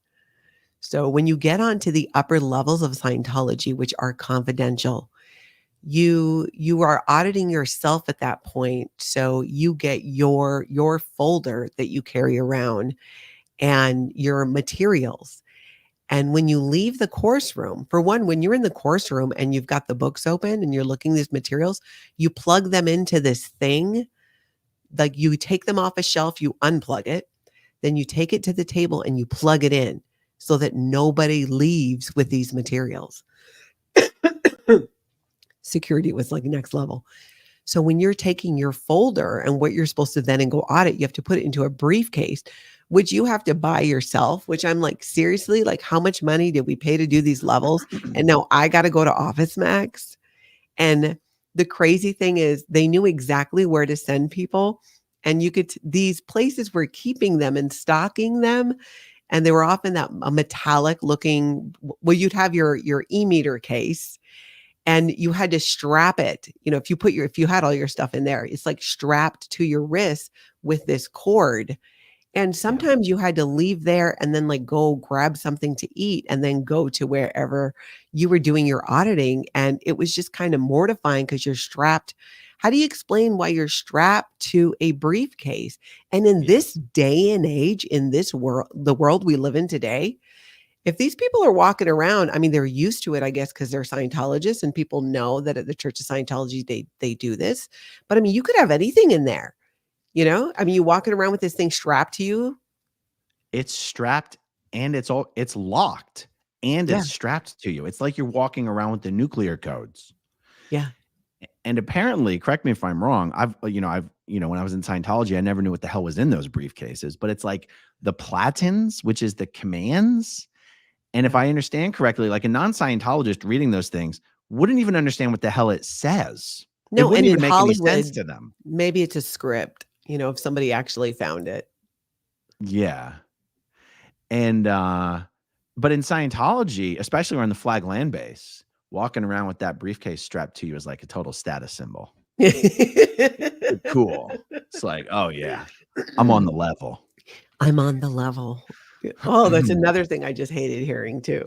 So when you get onto the upper levels of Scientology, which are confidential, you are auditing yourself at that point. So you get your folder that you carry around and your materials. And when you leave the course room, for one, when you're in the course room and you've got the books open and you're looking at these materials, you plug them into this thing. Like, you take them off a shelf, you unplug it, then you take it to the table and you plug it in so that nobody leaves with these materials. Security was like next level. So when you're taking your folder and what you're supposed to then go audit, you have to put it into a briefcase, which you have to buy yourself, which I'm like, seriously, like, how much money did we pay to do these levels? And now I got to go to Office Max. And the crazy thing is, they knew exactly where to send people. And these places were keeping them and stocking them. And they were often a metallic looking, well, you'd have your e-meter case, and you had to strap it. If you had all your stuff in there, it's like strapped to your wrist with this cord. And sometimes you had to leave there and then like go grab something to eat and then go to wherever you were doing your auditing. And it was just kind of mortifying because you're strapped. How do you explain why you're strapped to a briefcase? And in this day and age, in this world, the world we live in today, if these people are walking around, I mean, they're used to it, I guess, because they're Scientologists and people know that at the Church of Scientology, they do this. But I mean, you could have anything in there, I mean, you walking around with this thing strapped to you. It's strapped and it's locked and Yeah. it's strapped to you. It's like you're walking around with the nuclear codes. Yeah. And apparently, correct me if I'm wrong, when I was in Scientology, I never knew what the hell was in those briefcases, but it's like the platins, which is the commands. And if I understand correctly, like a non-Scientologist reading those things wouldn't even understand what the hell it says. It No, wouldn't and in even make any sense Hollywood, to them. maybe it's a script, if somebody actually found it. Yeah. And but in Scientology, especially around the Flag Land Base, walking around with that briefcase strapped to you is like a total status symbol. Cool. It's like, oh yeah, I'm on the level. I'm on the level. Oh, that's another thing I just hated hearing too.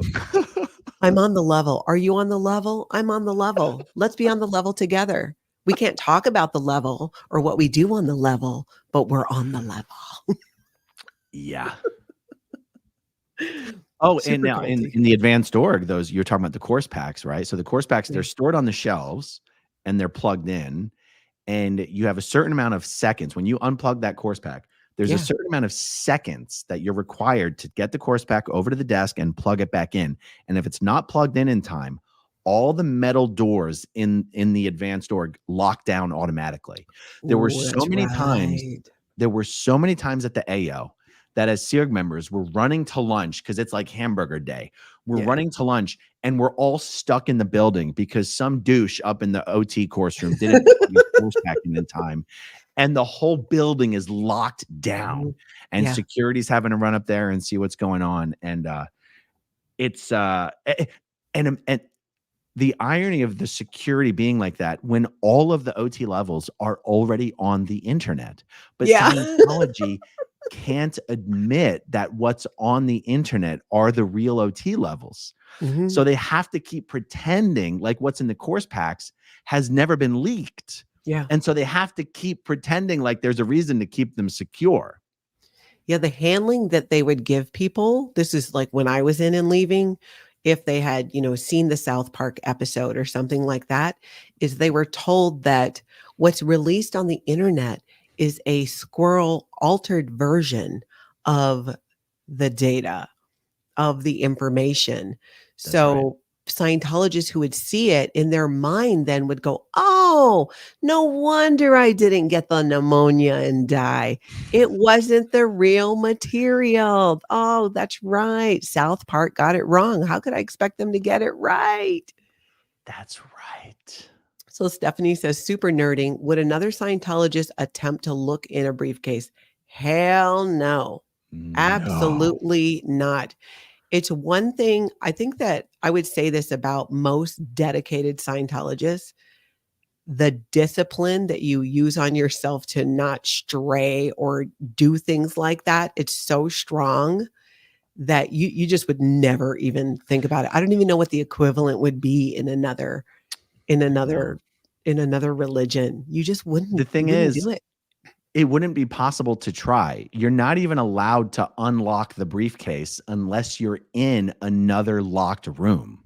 I'm on the level. Are you on the level? I'm on the level. Let's be on the level together. We can't talk about the level or what we do on the level, but we're on the level. Yeah. Oh, and Super now crazy. in the advanced org, those you're talking about the course packs, right? So the course packs, they're stored on the shelves and they're plugged in, and you have a certain amount of seconds. When you unplug that course pack, there's a certain amount of seconds that you're required to get the course pack over to the desk and plug it back in. And if it's not plugged in time, all the metal doors in the advanced org lock down automatically. There were so many times. There were so many times at the AO that as SEERG members, we're running to lunch because it's like hamburger day. We're running to lunch and we're all stuck in the building because some douche up in the OT course room didn't plug his course pack in time. And the whole building is locked down, and security's having to run up there and see what's going on. And it's and the irony of the security being like that when all of the OT levels are already on the internet, but Scientology can't admit that what's on the internet are the real OT levels. So they have to keep pretending like what's in the course packs has never been leaked. Yeah. And so they have to keep pretending like there's a reason to keep them secure. Yeah, the handling that they would give people, this is like when I was in and leaving, if they had, seen the South Park episode or something like that, is they were told that what's released on the internet is a squirrel altered version of the data, of the information. That's right. So Scientologists who would see it in their mind then would go, "Oh, no wonder I didn't get the pneumonia and die. It wasn't the real material. Oh, that's right. South Park got it wrong. How could I expect them to get it right?" That's right. So Stephanie says, super nerding. Would another Scientologist attempt to look in a briefcase? Hell no. No. Absolutely not. It's one thing, I think that I would say this about most dedicated Scientologists, the discipline that you use on yourself to not stray or do things like that, it's so strong that you just would never even think about it. I don't even know what the equivalent would be in another in I know. another in another religion. You just The thing wouldn't is, do it. it wouldn't be possible to try. You're not even allowed to unlock the briefcase unless you're in another locked room.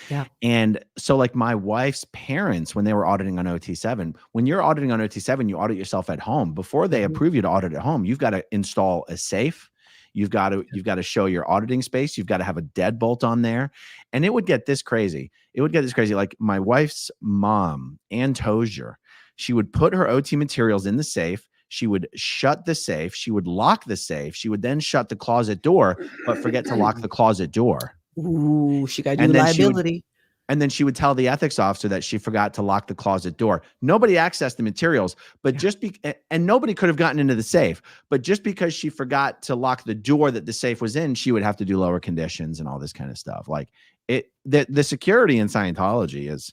Yeah. And so, like, my wife's parents, when they were auditing on OT7, when you're auditing on OT7, you audit yourself at home. Before they Mhm. approve you to audit at home, you've got to install a safe. You've got to show your auditing space. You've got to have a deadbolt on there. And it would get this crazy. It would get this crazy. Like my wife's mom, Ann Tozier, she would put her OT materials in the safe. She would shut the safe. She would lock the safe. She would then shut the closet door, but forget to lock the closet door. Ooh, she gotta do And then she would liability. and then she would tell the ethics officer that she forgot to lock the closet door. Nobody accessed the materials, but Yeah. and nobody could have gotten into the safe. But just because she forgot to lock the door that the safe was in, she would have to do lower conditions and all this kind of stuff. Like the security in Scientology is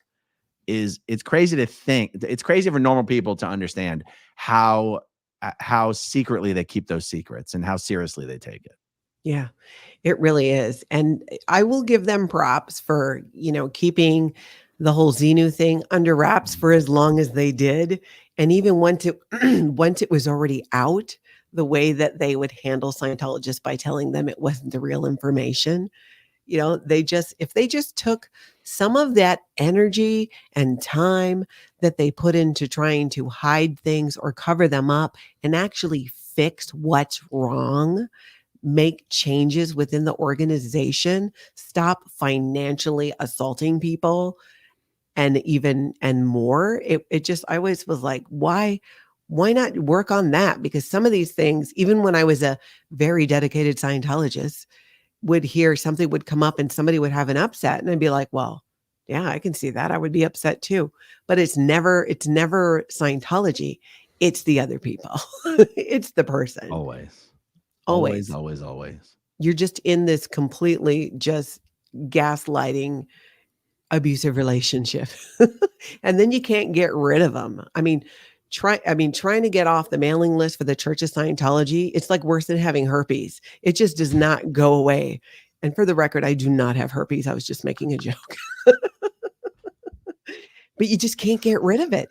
it's crazy to think. It's crazy for normal people to understand how secretly they keep those secrets and how seriously they take it. Yeah, it really is. And I will give them props for, keeping the whole Xenu thing under wraps for as long as they did. And even once it once it was already out, the way that they would handle Scientologists by telling them it wasn't the real information. They just if they just took some of that energy and time that they put into trying to hide things or cover them up and actually fix what's wrong, make changes within the organization, stop financially assaulting people and more. It just I always was like, why not work on that? Because some of these things, even when I was a very dedicated Scientologist, would hear something would come up and somebody would have an upset and I'd be like, well, yeah, I can see that. I would be upset too. But it's never Scientology. It's the other people. It's the person. Always, always, Always. always, always. You're just in this completely just gaslighting abusive relationship. And then you can't get rid of them. Trying to get off the mailing list for the Church of Scientology, it's like worse than having herpes. It just does not go away. And for the record, I do not have herpes. I was just making a joke. But you just can't get rid of it.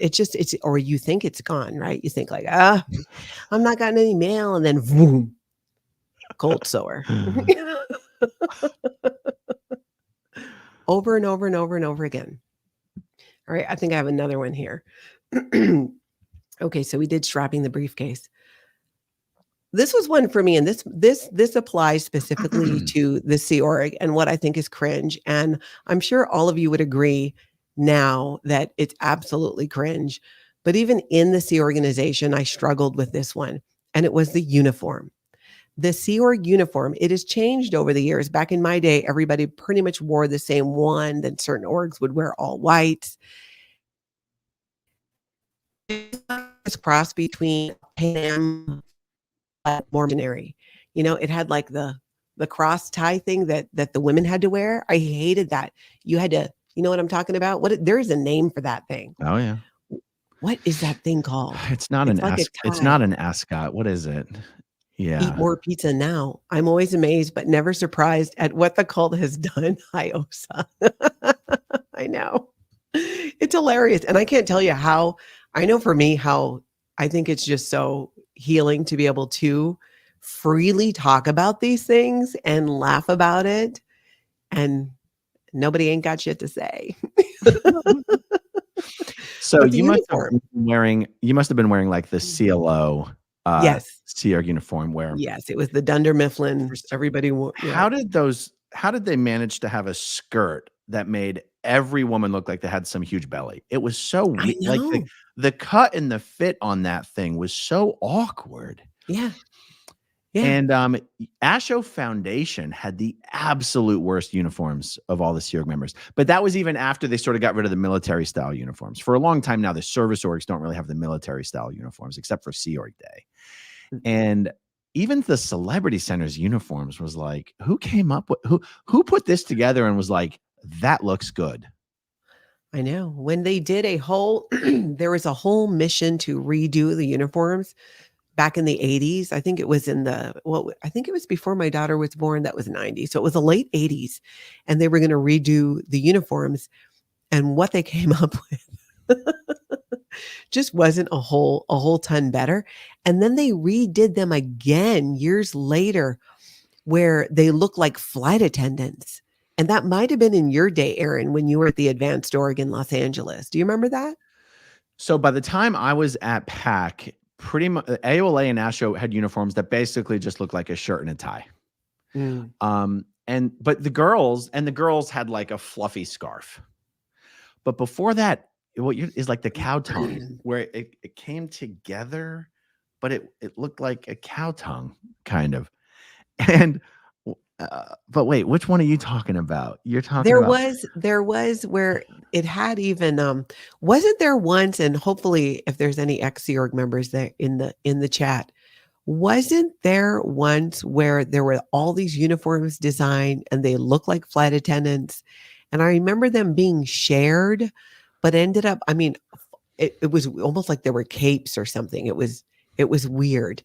Or you think it's gone, right? You think like, I'm not gotten any mail, and then boom, cold sore. Over and over and over and over again. All right, I think I have another one here. Okay, so we did strapping the briefcase. This was one for me, and this applies specifically to the Sea Org and what I think is cringe. And I'm sure all of you would agree now that it's absolutely cringe. But even in the Sea Organization, I struggled with this one, and it was the uniform. The Sea Org uniform, it has changed over the years. Back in my day, everybody pretty much wore the same one. Then certain orgs would wear all white. This cross between Pan Am, more generic. It had like the cross tie thing that the women had to wear. I hated that. You had to, you know what I'm talking about? There is a name for that thing. Oh yeah. What is that thing called? It's not It's like a it's tie. not an ascot. What is it? Eat Yeah. more pizza now. I'm always amazed, but never surprised at what the cult has done. Hi, Osa. I know. It's hilarious. And I can't tell you how, I know for me, how I think it's just so healing to be able to freely talk about these things and laugh about it, and nobody ain't got shit to say. So But the you must have uniform. been wearing like the CLO Yes. Sea Org uniform where Yes, it was the Dunder Mifflin. Everybody yeah. how did they manage to have a skirt that made every woman look like they had some huge belly? It was so I like know. the cut and the fit on that thing was so awkward. Yeah. Yeah. And Asho Foundation had the absolute worst uniforms of all the Sea Org members. But that was even after they sort of got rid of the military style uniforms. For a long time now, the service orgs don't really have the military style uniforms except for Sea Org Day. And even the Celebrity Center's uniforms was like, who came up with who put this together and was like, that looks good? I know. When they did a whole there was a whole mission to redo the uniforms back in the 80s. I think it was I think it was before my daughter was born. That was 90. So it was the late 80s. And they were going to redo the uniforms. And what they came up with just wasn't a whole ton better. And then they redid them again years later where they look like flight attendants. And that might have been in your day, Aaron, when you were at the Advanced Org in Los Angeles. Do you remember that? So by the time I was at PAC, pretty much AOLA and ASHO had uniforms that basically just looked like a shirt and a tie. But the girls had like a fluffy scarf. But before that, what is like the cow tongue, where it came together, but it looked like a cow tongue, kind of. And but wait, which one are you talking about? You're talking about there was where it had even wasn't there once, and hopefully if there's any ex-Sea Org members there in the chat, wasn't there once where there were all these uniforms designed and they look like flight attendants? And I remember them being shared, but ended up, I mean, it was almost like there were capes or something. It was weird.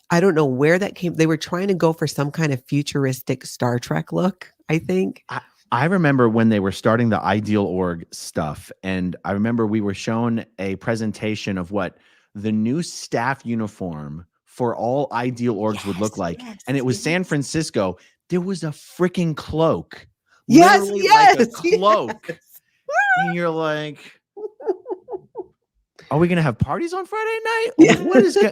I don't know where that came. They were trying to go for some kind of futuristic Star Trek look, I think. I remember when they were starting the Ideal Org stuff, and I remember we were shown a presentation of what the new staff uniform for all Ideal Orgs would look like. And it was San Francisco. There was a freaking cloak. Yes, like a cloak. Yes. And you're like, are we going to have parties on Friday night? Yeah.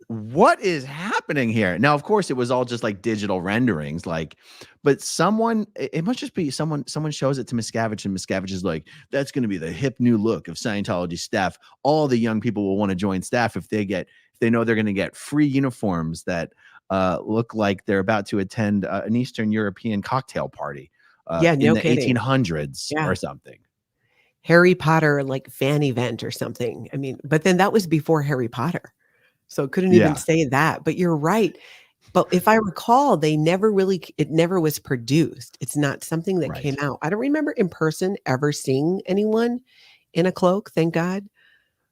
What is happening here? Now, of course, it was all just like digital renderings, but it must just be someone shows it to Miscavige, and Miscavige is like, that's going to be the hip new look of Scientology staff. All the young people will want to join staff if they know they're going to get free uniforms that look like they're about to attend an Eastern European cocktail party in the 1800s or something. Harry Potter, like fan event or something. I mean, but then that was before Harry Potter. So it couldn't even say that, but you're right. But if I recall, it never was produced. It's not something that came out. I don't remember in person ever seeing anyone in a cloak, thank God.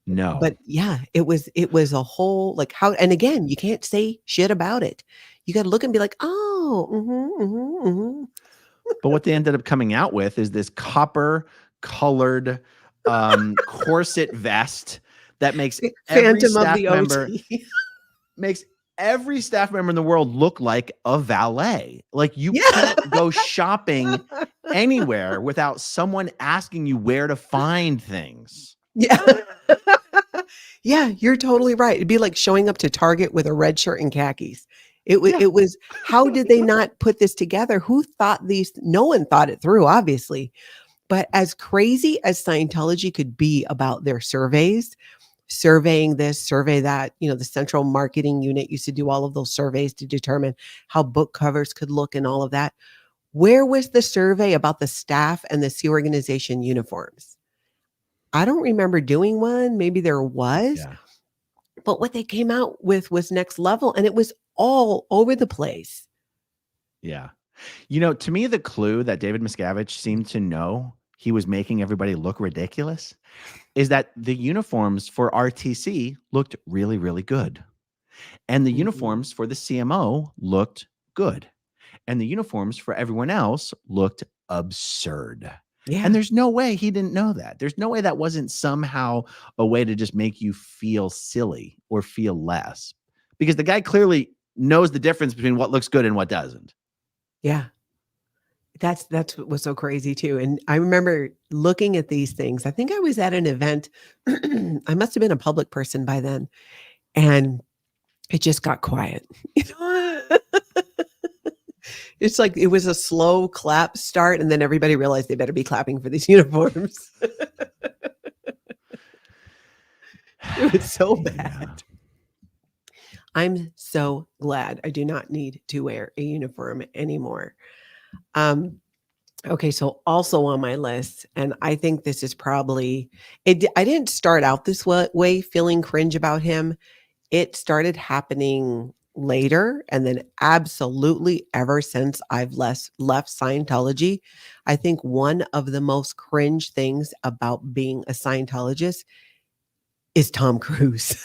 No. But yeah, it was a whole, like, how, and again, you can't say shit about it. You got to look and be like, oh, But what they ended up coming out with is this copper colored corset vest that makes every staff member in the world look like a valet. Like you can't go shopping anywhere without someone asking you where to find things. Yeah. Yeah, you're totally right. It'd be like showing up to Target with a red shirt and khakis. It was, how did they not put this together? Who thought no one thought it through, obviously. But as crazy as Scientology could be about their surveys, surveying this, survey that, the central marketing unit used to do all of those surveys to determine how book covers could look and all of that. Where was the survey about the staff and the Sea Organization uniforms? I don't remember doing one. Maybe there was, but what they came out with was next level, and it was all over the place. Yeah. To me, the clue that David Miscavige seemed to know he was making everybody look ridiculous is that the uniforms for RTC looked really, really good. And the uniforms for the CMO looked good. And the uniforms for everyone else looked absurd. Yeah. And there's no way he didn't know that. There's no way that wasn't somehow a way to just make you feel silly or feel less. Because the guy clearly knows the difference between what looks good and what doesn't. Yeah. That's what was so crazy too. And I remember looking at these things. I think I was at an event. I must have been a public person by then. And it just got quiet. You know? It's like it was a slow clap start, and then everybody realized they better be clapping for these uniforms. It was so bad. I'm so glad I do not need to wear a uniform anymore. Okay, so also on my list, and I think this is probably it. I didn't start out this way feeling cringe about him. It started happening later, and then absolutely ever since I've left Scientology, I think one of the most cringe things about being a Scientologist is Tom Cruise.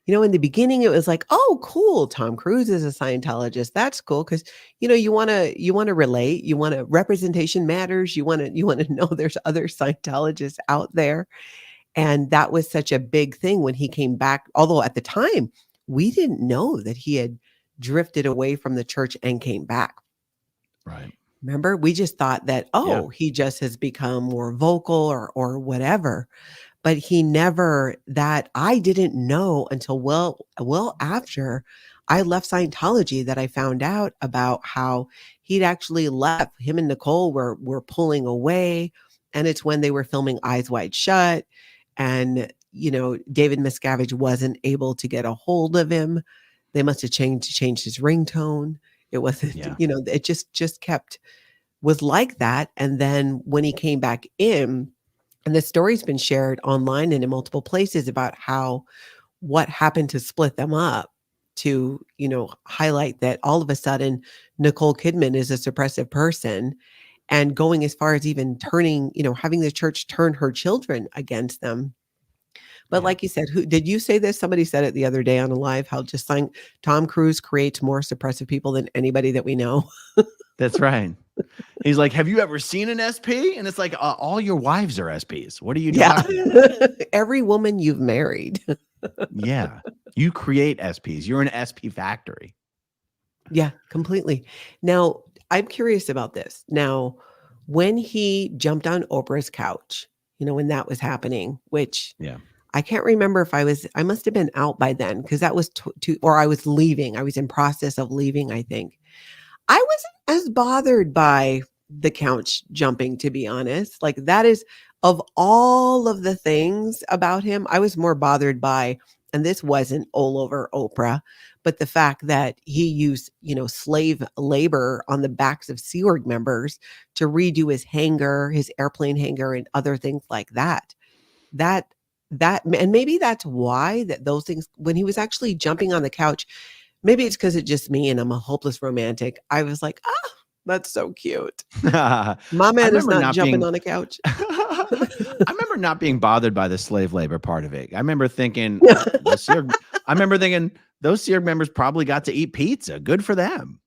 You know, in the beginning, it was like, "Oh, cool, Tom Cruise is a Scientologist. That's cool," because you wanna relate. You wanna representation matters. You wanna know there's other Scientologists out there. And that was such a big thing when he came back. Although at the time, we didn't know that he had drifted away from the church and came back. Right. Remember? We just thought that, he just has become more vocal or whatever. But he never that I didn't know until well after I left Scientology that I found out about how he'd actually left. Him and Nicole were pulling away. And it's when they were filming Eyes Wide Shut. And, David Miscavige wasn't able to get a hold of him. They must have changed his ringtone. It wasn't, it just was like that. And then when he came back in, and the story's been shared online and in multiple places about what happened to split them up to, highlight that all of a sudden Nicole Kidman is a suppressive person and going as far as even turning, having the church turn her children against them. But like you said, who did you say this? Somebody said it the other day on a live, how just like Tom Cruise creates more suppressive people than anybody that we know. That's right. He's like, have you ever seen an SP? And it's like, all your wives are SPs. What are you talking about? Every woman you've married. Yeah. You create SPs. You're an SP factory. Yeah, completely. Now, I'm curious about this. Now, when he jumped on Oprah's couch, when that was happening, which I can't remember if I must have been out by then because that was or I was leaving. I was in process of leaving, I think. I wasn't as bothered by the couch jumping, to be honest. Like that is of all of the things about him, I was more bothered by, and this wasn't all over Oprah, but the fact that he used, slave labor on the backs of Sea Org members to redo his hangar, his airplane hangar, and other things like that. And maybe that's why that those things, when he was actually jumping on the couch, maybe it's because it's just me and I'm a hopeless romantic. I was like, that's so cute. My man is not jumping on a couch. I remember not being bothered by the slave labor part of it. I remember thinking, those Sea Org members probably got to eat pizza. Good for them.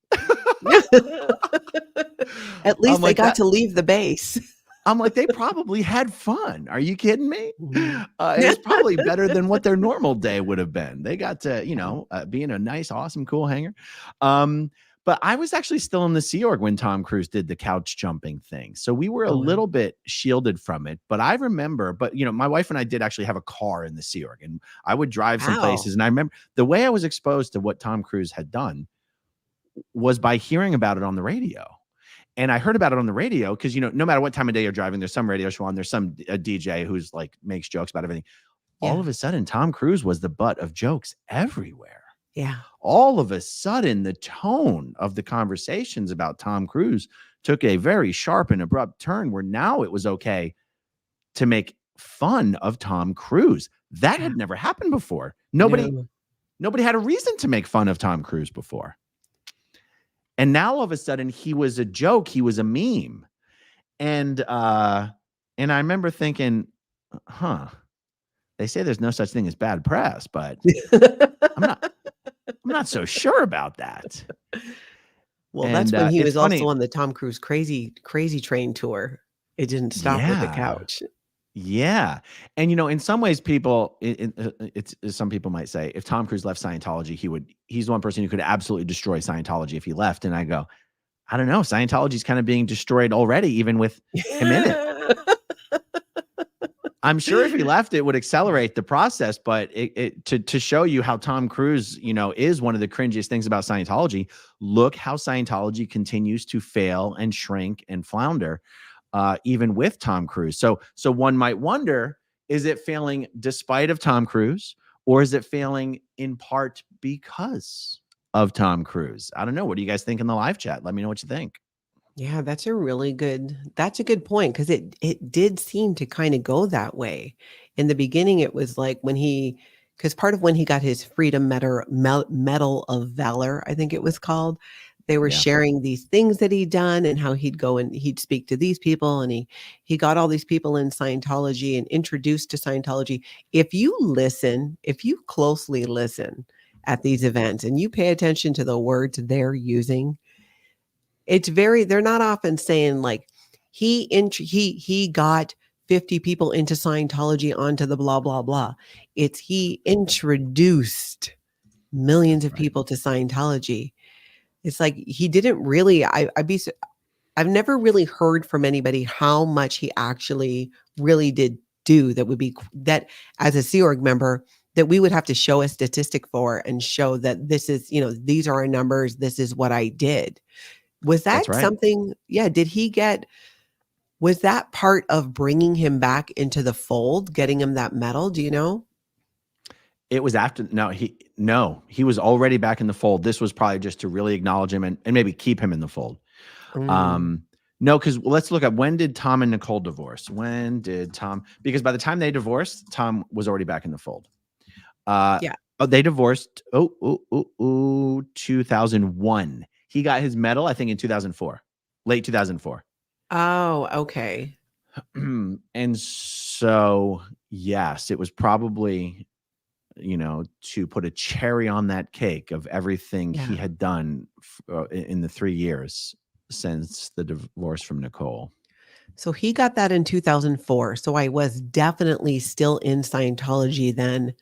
At least they got to leave the base. I'm like, they probably had fun. Are you kidding me? It was probably better than what their normal day would have been. They got to, be in a nice, awesome, cool hangar. But I was actually still in the Sea Org when Tom Cruise did the couch jumping thing. So we were a little bit shielded from it. But I remember, my wife and I did actually have a car in the Sea Org. And I would drive some places. And I remember the way I was exposed to what Tom Cruise had done was by hearing about it on the radio. And I heard about it on the radio because, no matter what time of day you're driving, there's some radio show on, there's a DJ who's like makes jokes about everything. Yeah. All of a sudden, Tom Cruise was the butt of jokes everywhere. Yeah. All of a sudden, the tone of the conversations about Tom Cruise took a very sharp and abrupt turn where now it was okay to make fun of Tom Cruise. That had never happened before. Nobody had a reason to make fun of Tom Cruise before. And now all of a sudden he was a joke. He was a meme. And I remember thinking, they say there's no such thing as bad press, but I'm not so sure about that. Well, that's when he was also on the Tom Cruise crazy train tour. It didn't stop with the couch. Yeah. And, in some ways, people, some people might say, if Tom Cruise left Scientology, he's the one person who could absolutely destroy Scientology if he left. And I go, I don't know. Scientology is kind of being destroyed already, even with him in it. I'm sure if he left, it would accelerate the process. But to show you how Tom Cruise, is one of the cringiest things about Scientology. Look how Scientology continues to fail and shrink and flounder, even with Tom Cruise. So one might wonder: is it failing despite of Tom Cruise, or is it failing in part because of Tom Cruise? I don't know. What do you guys think in the live chat? Let me know what you think. Yeah, that's a good point because it did seem to kind of go that way. In the beginning, it was like because part of when he got his Medal of Valor, I think it was called, they were Yeah, sharing these things that he'd done and how he'd go and he'd speak to these people, and he got all these people in Scientology and introduced to Scientology. If you closely listen at these events and you pay attention to the words they're using, they're not often saying like he got 50 people into Scientology onto the blah blah blah. It's he introduced millions of right. people to Scientology. It's like he didn't really I've never really heard from anybody how much he actually really did do that would be that as a Sea Org member that we would have to show a statistic for and show that this is, these are our numbers, this is what I did. Was That's that right. something was that part of bringing him back into the fold, getting him that medal, do you know? It was after. No, he was already back in the fold. This was probably just to really acknowledge him and maybe keep him in the fold. Mm, Um, no, because let's look up, when did Tom and Nicole divorce? When did Tom? Because by the time they divorced, Tom was already back in the fold. Uh, yeah. they divorced. 2001. He got his medal, I think, in 2004, late 2004. Oh, okay. And so, yes, it was probably, to put a cherry on that cake of everything he Yeah. had done in the 3 years since the divorce from Nicole. So he got that in 2004. So I was definitely still in Scientology then,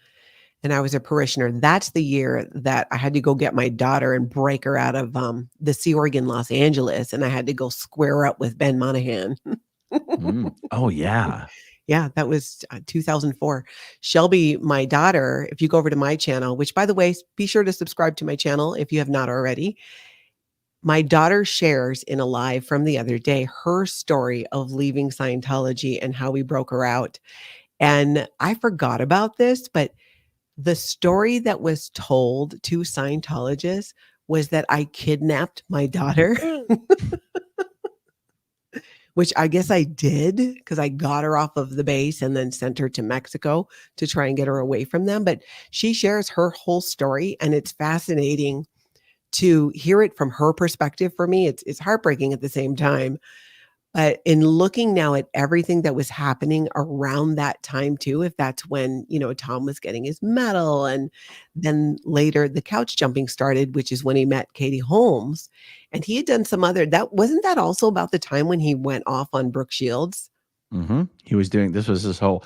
and I was a parishioner. That's the year that I had to go get my daughter and break her out of the Sea Org in Los Angeles, and I had to go square up with Ben Monahan. Oh, yeah. Yeah, that was 2004. Shelby, my daughter, if you go over to my channel, which by the way, be sure to subscribe to my channel if you have not already. My daughter shares in a live from the other day her story of leaving Scientology and how we broke her out. And I forgot about this, but the story that was told to Scientologists was that I kidnapped my daughter. Which I guess I did because I got her off of the base and then sent her to Mexico to try and get her away from them. But she shares her whole story, and it's fascinating to hear it from her perspective. For me, it's heartbreaking at the same time. But in looking now at everything that was happening around that time too, if that's when, Tom was getting his medal, and then later the couch jumping started, which is when he met Katie Holmes. And he had done some other that wasn't that also about the time when he went off on Brooke Shields? He was doing, this was his whole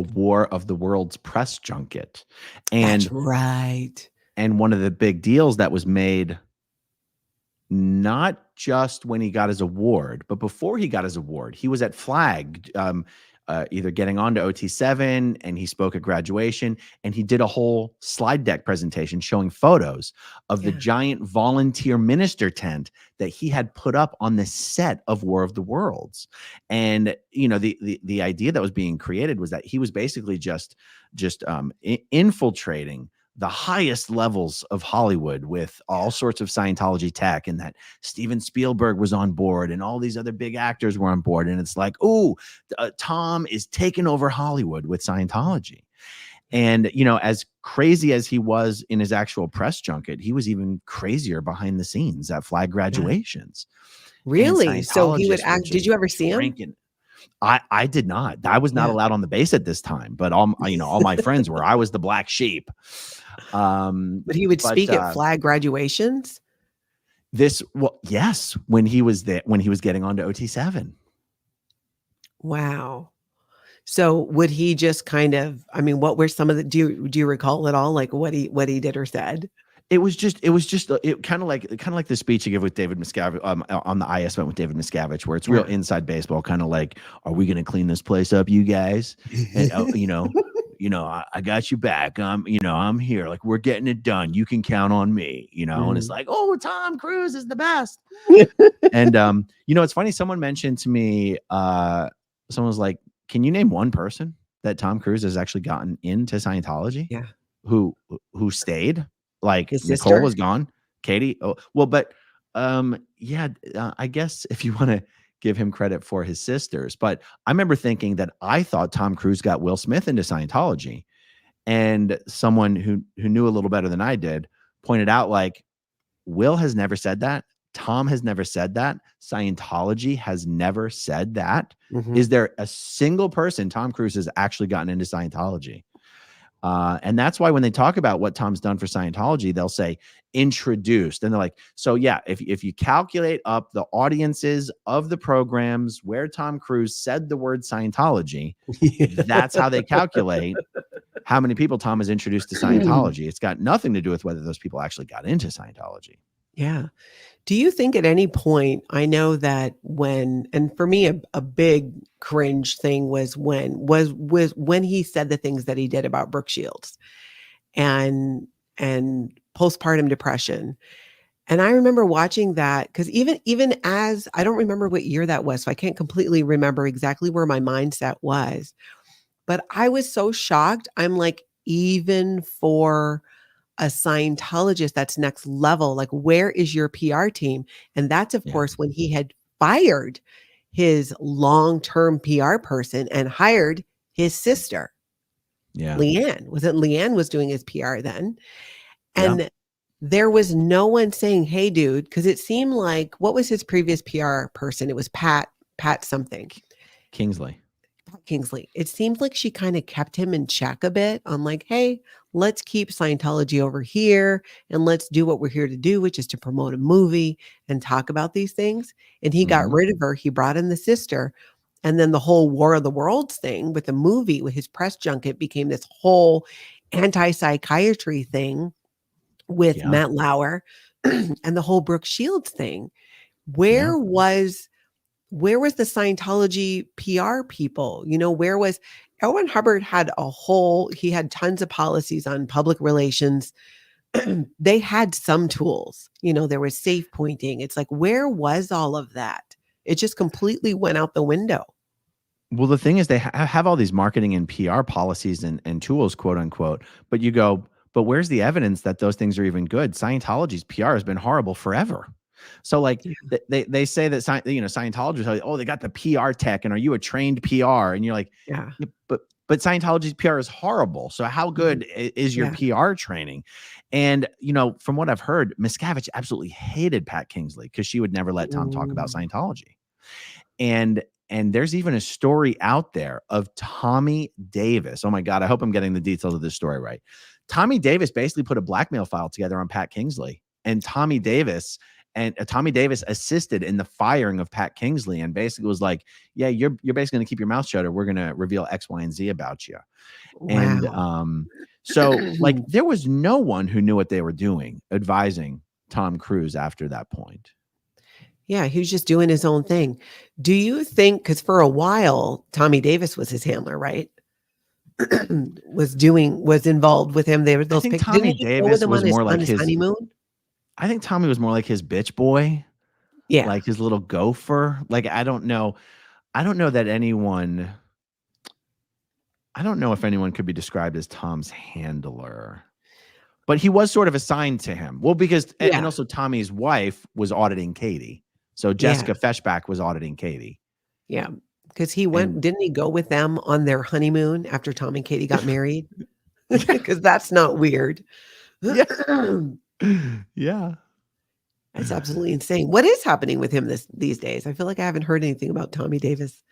War of the Worlds press junket. That's And right. one of the big deals that was made, not just when he got his award, but before he got his award, he was at Flag, either getting on to OT7, and he spoke at graduation, and he did a whole slide deck presentation showing photos of the Yeah. giant volunteer minister tent that he had put up on the set of War of the Worlds. And the idea that was being created was that he was basically just infiltrating the highest levels of Hollywood with all sorts of Scientology tech, and that Steven Spielberg was on board and all these other big actors were on board. And it's like, Tom is taking over Hollywood with Scientology. And, as crazy as he was in his actual press junket, he was even crazier behind the scenes at Flag Yeah. graduations. And Really? So he would Scientologists were act did just you ever see him? drinking. I did not. I was not Yeah. allowed on the base at this time, but all my friends were. I was the black sheep. But he would But speak at Flag graduations? yes, when he was there, when he was getting onto OT7. Wow. So would he just kind of, I mean, what were some of the, do you recall at all? Like what he did or said? It was just it kind of like the speech you give with David Miscavige on the IS event with David Miscavige, where it's real inside baseball, kind of like, are we going to clean this place up, you guys? And I got you back. I'm here. Like, we're getting it done. You can count on me. And it's like, oh, Tom Cruise is the best. And it's funny. Someone mentioned to me, someone was like, can you name one person that Tom Cruise has actually gotten into Scientology? Yeah. Who stayed? Like, His Nicole sister? was gone. Katie. Oh, well, but I guess if you want to give him credit for his sisters, but I remember thinking that I thought Tom Cruise got Will Smith into Scientology, and someone who knew a little better than I did pointed out, like, Will has never said that. Tom has never said that. Scientology has never said that. Is there a single person Tom Cruise has actually gotten into Scientology? And that's why when they talk about what Tom's done for Scientology, they'll say introduced. And they're like, so yeah, if you calculate up the audiences of the programs where Tom Cruise said the word Scientology, that's how they calculate how many people Tom has introduced to Scientology. It's got nothing to do with whether those people actually got into Scientology. Yeah. Do you think at any point, I know that and for me, a big cringe thing was when he said the things that he did about Brooke Shields and postpartum depression. And I remember watching that because even as I don't remember what year that was, so I can't completely remember exactly where my mindset was, but I was so shocked. I'm like, even for a Scientologist that's next level, like, where is your PR team? And that's, of course, when he had fired his long-term PR person and hired his sister, Leanne. Was it Leanne was doing his PR then? And there was no one saying, hey, dude, because it seemed like, what was his previous PR person? It was Pat something. Kingsley. It seemed like she kind of kept him in check a bit on, like, hey, let's keep Scientology over here and let's do what we're here to do, which is to promote a movie and talk about these things. And he got rid of her. He brought in the sister. And then the whole War of the Worlds thing with the movie, with his press junket, became this whole anti-psychiatry thing with Matt Lauer and the whole Brooke Shields thing. Where was the Scientology PR people? Where was Owen Hubbard? He had tons of policies on public relations. They had some tools, there was safe pointing. It's like, where was all of that? It just completely went out the window. Well, the thing is, they have all these marketing and PR policies and tools, quote unquote, but you go, but where's the evidence that those things are even good? Scientology's PR has been horrible forever. So, like, they say that Scientologists are like, oh, they got the PR tech, and are you a trained PR? And you're like, yeah, but Scientology's PR is horrible. So how good is your PR training? And from what I've heard, Miscavige absolutely hated Pat Kingsley because she would never let Tom talk about Scientology. And there's even a story out there of Tommy Davis. Oh my God, I hope I'm getting the details of this story right. Tommy Davis basically put a blackmail file together on Pat Kingsley, and Tommy Davis assisted in the firing of Pat Kingsley, and basically was like, yeah, you're basically going to keep your mouth shut, or we're going to reveal X, Y, and Z about you. Wow. And so, like, there was no one who knew what they were doing advising Tom Cruise after that point. Yeah, he was just doing his own thing. Do you think, because for a while, Tommy Davis was his handler, right? was involved with him. They were those pictures. Tommy Davis was more like his honeymoon. I think Tommy was more like his bitch boy. Yeah. Like his little gopher. Like, I don't know if anyone could be described as Tom's handler. But he was sort of assigned to him. Well, because and also Tommy's wife was auditing Katie. So Jessica Feshbach was auditing Katie. Yeah. Because didn't he go with them on their honeymoon after Tom and Katie got married? Because that's not weird. Yeah. That's absolutely insane. What is happening with him these days? I feel like I haven't heard anything about Tommy Davis.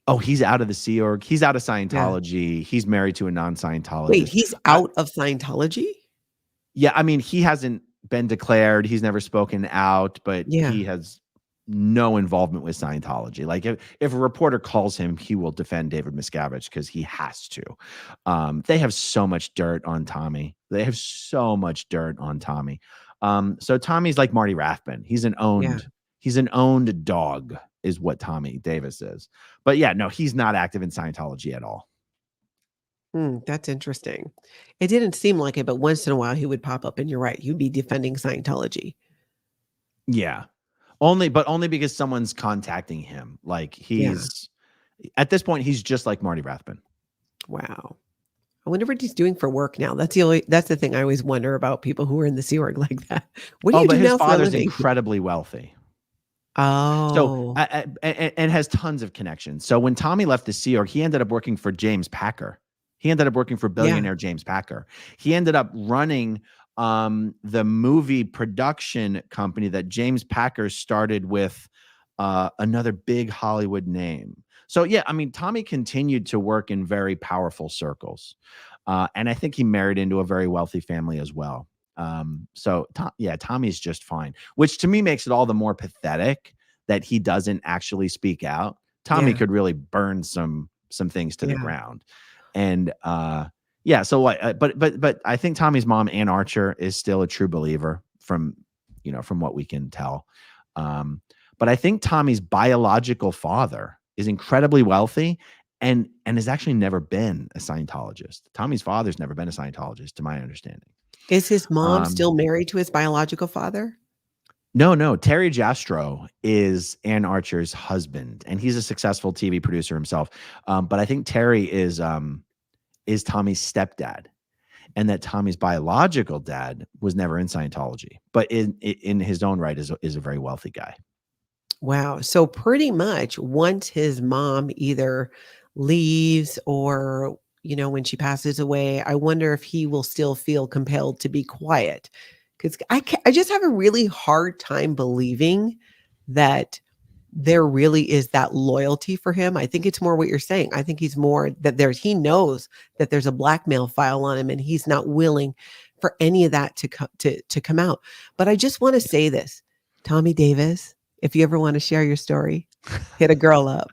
Oh, he's out of the Sea Org. He's out of Scientology. Yeah. He's married to a non-Scientologist. Wait, he's out of Scientology? Yeah, I mean, he hasn't been declared. He's never spoken out, but he has no involvement with Scientology. Like if a reporter calls him, he will defend David Miscavige because he has to. They have so much dirt on Tommy. So Tommy's like Marty Rathbun. He's an owned dog, is what Tommy Davis is. But yeah, no, he's not active in Scientology at all. That's interesting. It didn't seem like it, but once in a while he would pop up, and you're right. You'd be defending Scientology. Yeah. Only because someone's contacting him. Like he's at this point, he's just like Marty Rathbun. Wow. I wonder what he's doing for work now. That's the thing I always wonder about people who are in the Sea Org like that. What do you do his now for a father's living? incredibly wealthy. Oh. So and has tons of connections. So when Tommy left the Sea Org, he ended up working for James Packer. He ended up working for billionaire James Packer. He ended up running the movie production company that James Packer started with another big Hollywood name. So yeah, I mean, Tommy continued to work in very powerful circles. And I think he married into a very wealthy family as well. Tommy's just fine, which to me makes it all the more pathetic that he doesn't actually speak out. Tommy could really burn some things to the ground. And but I think Tommy's mom, Ann Archer, is still a true believer from what we can tell. But I think Tommy's biological father is incredibly wealthy and has actually never been a Scientologist. Tommy's father's never been a Scientologist, to my understanding. Is his mom still married to his biological father? No. Terry Jastrow is Ann Archer's husband, and he's a successful TV producer himself. But I think Terry is Tommy's stepdad, and that Tommy's biological dad was never in Scientology, but in his own right is a very wealthy guy. Wow. So pretty much once his mom either leaves or, when she passes away, I wonder if he will still feel compelled to be quiet. Because I just have a really hard time believing that there really is that loyalty for him. I think it's more what you're saying. I think he's more that he knows that there's a blackmail file on him and he's not willing for any of that to come out. But I just want to say this, Tommy Davis, if you ever want to share your story, hit a girl up.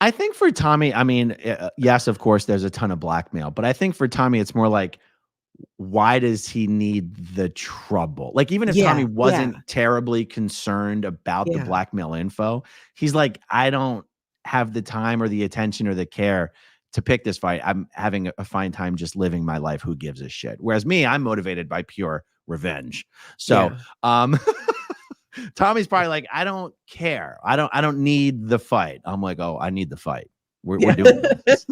I think for Tommy, I mean, yes, of course, there's a ton of blackmail, but I think for Tommy, it's more like, why does he need the trouble? Like, even if Tommy wasn't terribly concerned about the blackmail info, he's like, I don't have the time or the attention or the care to pick this fight. I'm having a fine time just living my life. Who gives a shit? Whereas me, I'm motivated by pure revenge. So, Tommy's probably like, I don't care. I don't need the fight. I'm like, oh, I need the fight. We're doing this.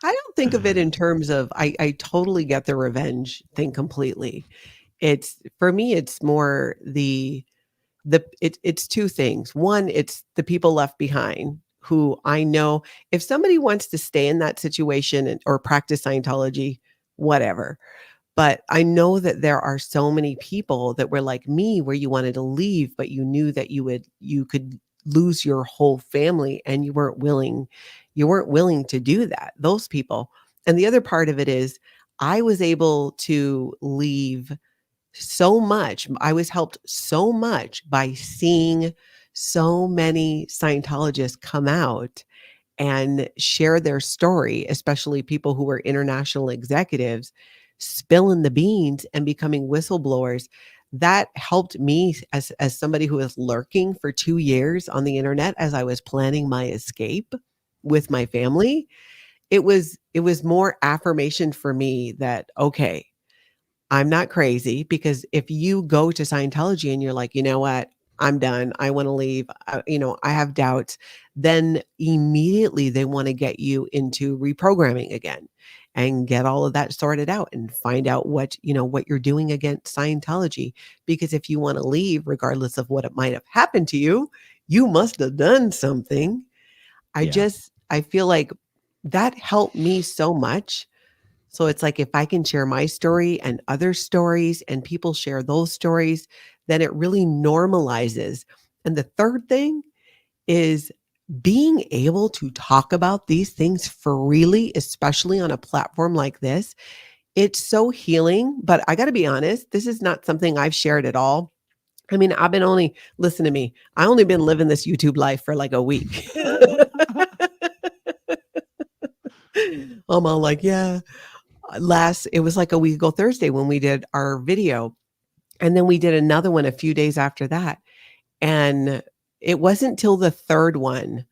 I don't think of it in terms of, I totally get the revenge thing completely. For me, it's more it's two things. One, it's the people left behind who I know if somebody wants to stay in that situation or practice Scientology, whatever. But I know that there are so many people that were like me, where you wanted to leave, but you knew that you could lose your whole family, and you weren't willing to do that. Those people. And the other part of it is I was able to leave so much. I was helped so much by seeing so many Scientologists come out and share their story, especially people who were international executives, spilling the beans and becoming whistleblowers. That helped me as somebody who was lurking for 2 years on the internet as I was planning my escape with my family. It was more affirmation for me that, okay, I'm not crazy, because if you go to Scientology and you're like, you know what, I'm done, I want to leave, I have doubts, then immediately they want to get you into reprogramming again and get all of that sorted out and find out what you're doing against Scientology. Because if you want to leave, regardless of what it might have happened to you, you must have done something. I feel like that helped me so much. So it's like, if I can share my story and other stories and people share those stories, then it really normalizes. And the third thing is being able to talk about these things freely, especially on a platform like this. It's so healing, but I gotta be honest, this is not something I've shared at all. I mean, I've been only listen to me, I only been living this YouTube life for like a week. I'm all like, "Yeah." It was like a week ago Thursday when we did our video, and then we did another one a few days after that, and it wasn't till the 3rd one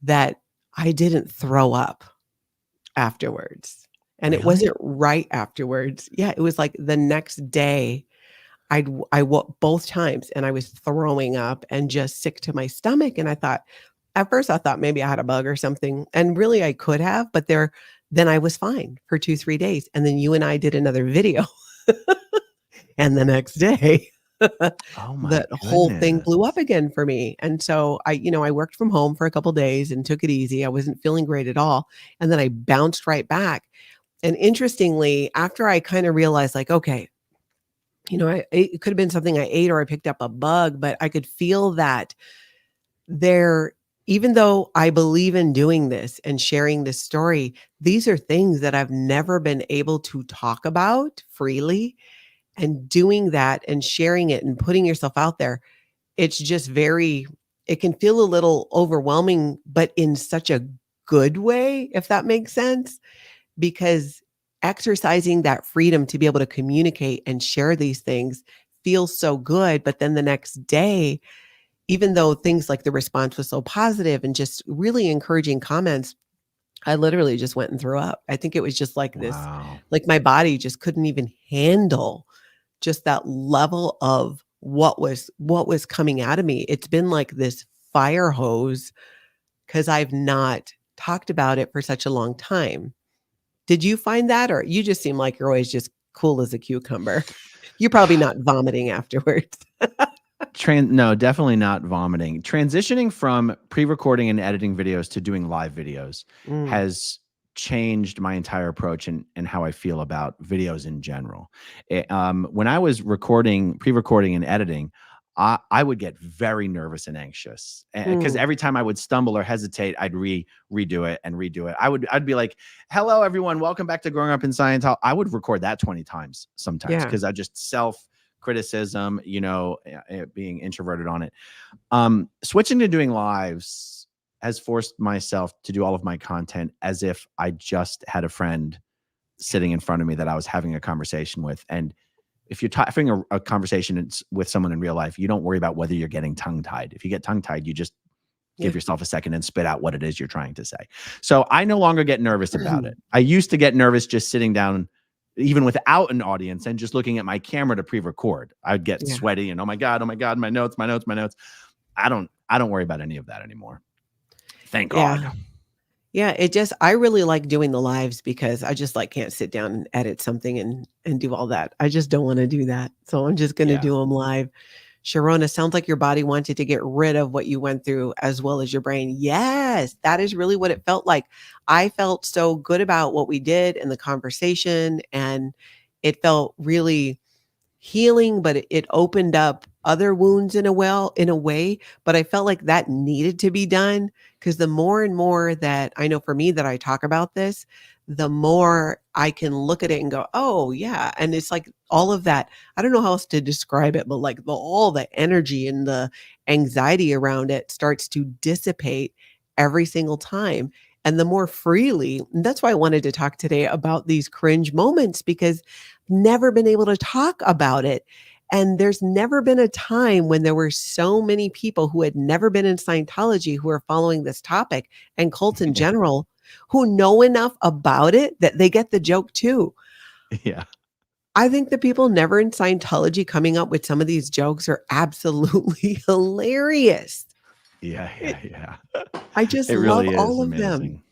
that I didn't throw up afterwards, and it Really? wasn't right afterwards. Yeah, it was like the next day. I woke both times and I was throwing up and just sick to my stomach, and I thought at first I thought maybe I had a bug or something, and really I could have, but then I was fine for 2, 3 days, and then you and I did another video, and the next day, Oh my the whole thing blew up goodness. again for me, and so I worked from home for a couple days and took it easy. I wasn't feeling great at all, and then I bounced right back, and interestingly, after I kinda realized, like, okay, it could have been something I ate or I picked up a bug, but I could feel that there even though I believe in doing this and sharing this story, these are things that I've never been able to talk about freely, and doing that and sharing it and putting yourself out there, it's just it can feel a little overwhelming, but in such a good way, if that makes sense, because exercising that freedom to be able to communicate and share these things feels so good. But then the next day, even though things like the response was so positive and just really encouraging comments, I literally just went and threw up. I think it was just like this, Wow. like my body just couldn't even handle just that level of what was coming out of me. It's been like this fire hose because I've not talked about it for such a long time. Did you find that, or you just seem like you're always just cool as a cucumber? You're probably not vomiting afterwards. No, definitely not vomiting. Transitioning from pre-recording and editing videos to doing live videos Mm, has changed my entire approach and how I feel about videos in general. When I was pre-recording and editing, I would get very nervous and anxious because mm, every time I would stumble or hesitate, I'd redo it and redo it. I'd be like, "Hello, everyone, welcome back to Growing Up in Scientology." I would record that 20 times sometimes yeah. because I just criticism, being introverted on it. Switching to doing lives has forced myself to do all of my content as if I just had a friend sitting in front of me that I was having a conversation with. And if you're having a conversation with someone in real life, you don't worry about whether you're getting tongue tied. If you get tongue tied, you just Yeah. give yourself a second and spit out what it is you're trying to say. So I no longer get nervous about it. I used to get nervous just sitting down, even without an audience and just looking at my camera to pre-record. I'd get Yeah. sweaty and oh my God, my notes, my notes, my notes. I don't worry about any of that anymore. Thank God. Yeah. Yeah, I really like doing the lives because I just, like, can't sit down and edit something and do all that. I just don't wanna do that, so I'm just gonna Yeah. do them live. Sharona, sounds like your body wanted to get rid of what you went through as well as your brain. Yes, that is really what it felt like. I felt so good about what we did and the conversation, and it felt really healing, but it opened up other wounds in a way, but I felt like that needed to be done because the more and more that I know for me that I talk about this, the more I can look at it and go, "Oh, yeah." And it's like all of that, I don't know how else to describe it, but like all the energy and the anxiety around it starts to dissipate every single time. And the more freely, and that's why I wanted to talk today about these cringe moments because never been able to talk about it. And there's never been a time when there were so many people who had never been in Scientology who are following this topic and cults in Yeah. general who know enough about it that they get the joke too. Yeah. I think the people never in Scientology coming up with some of these jokes are absolutely hilarious. Yeah. It, Yeah. Yeah. I just It love really is all of them. amazing.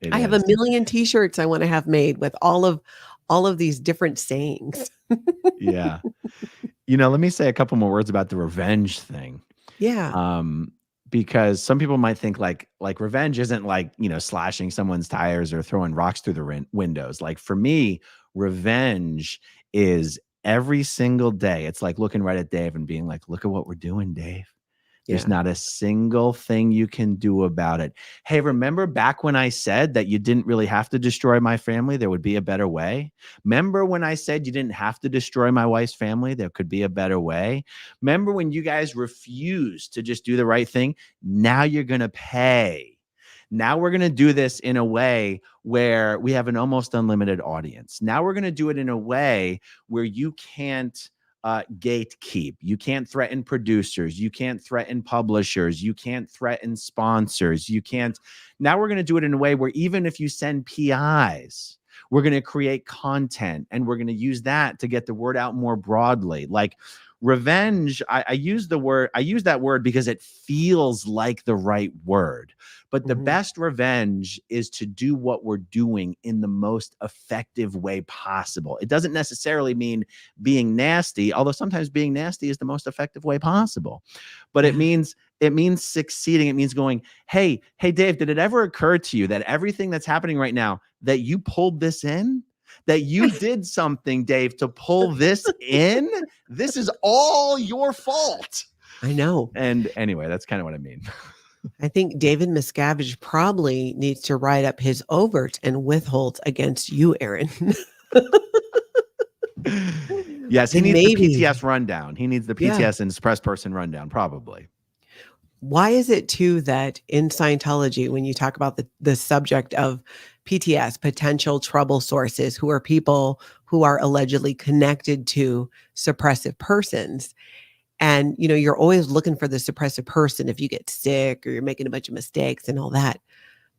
It I have a is. million t-shirts I want to have made with all of these different sayings. Yeah. Let me say a couple more words about the revenge thing. Yeah. Um, because some people might think like revenge isn't like, slashing someone's tires or throwing rocks through the windows. Like for me, revenge is every single day. It's like looking right at Dave and being like, look at what we're doing, Dave. There's not a single thing you can do about it. Hey, remember back when I said that you didn't really have to destroy my family? There would be a better way. Remember when I said you didn't have to destroy my wife's family? There could be a better way. Remember when you guys refused to just do the right thing? Now you're going to pay. Now we're going to do this in a way where we have an almost unlimited audience. Now we're going to do it in a way where you can't gatekeep. You can't threaten producers. You can't threaten publishers. You can't threaten sponsors. You can't. Now we're going to do it in a way where even if you send PIs, we're going to create content and we're going to use that to get the word out more broadly. Like revenge, I use that word because it feels like the right word. But the best revenge is to do what we're doing in the most effective way possible. It doesn't necessarily mean being nasty, although sometimes being nasty is the most effective way possible. But it means succeeding. It means going, hey, Dave, did it ever occur to you that everything that's happening right now, that you pulled this in? That you did something, Dave, to pull this in? This is all your fault. I know. And anyway, that's kind of what I mean. I think David Miscavige probably needs to write up his overts and withholds against you, Aaron. Yes, he needs the PTS rundown. He needs the PTS and suppressed person rundown, probably. Why is it too that in Scientology, when you talk about the subject of PTS, potential trouble sources, who are people who are allegedly connected to suppressive persons, and you're always looking for the suppressive person if you get sick or you're making a bunch of mistakes and all that,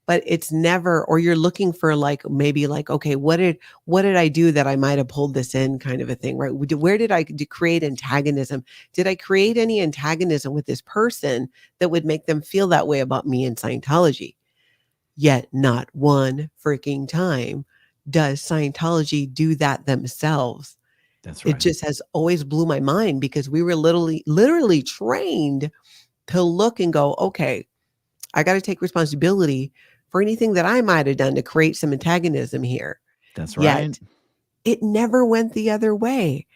but it's never, or you're looking for maybe okay, what did I do that I might have pulled this in, kind of a thing, right? Where did I create antagonism? Did I create any antagonism with this person that would make them feel that way about me in Scientology? Yet not one freaking time does Scientology do that themselves. That's right. It just has always blew my mind, because we were literally trained to look and go, okay, I got to take responsibility for anything that I might have done to create some antagonism here. That's right. Yet it never went the other way.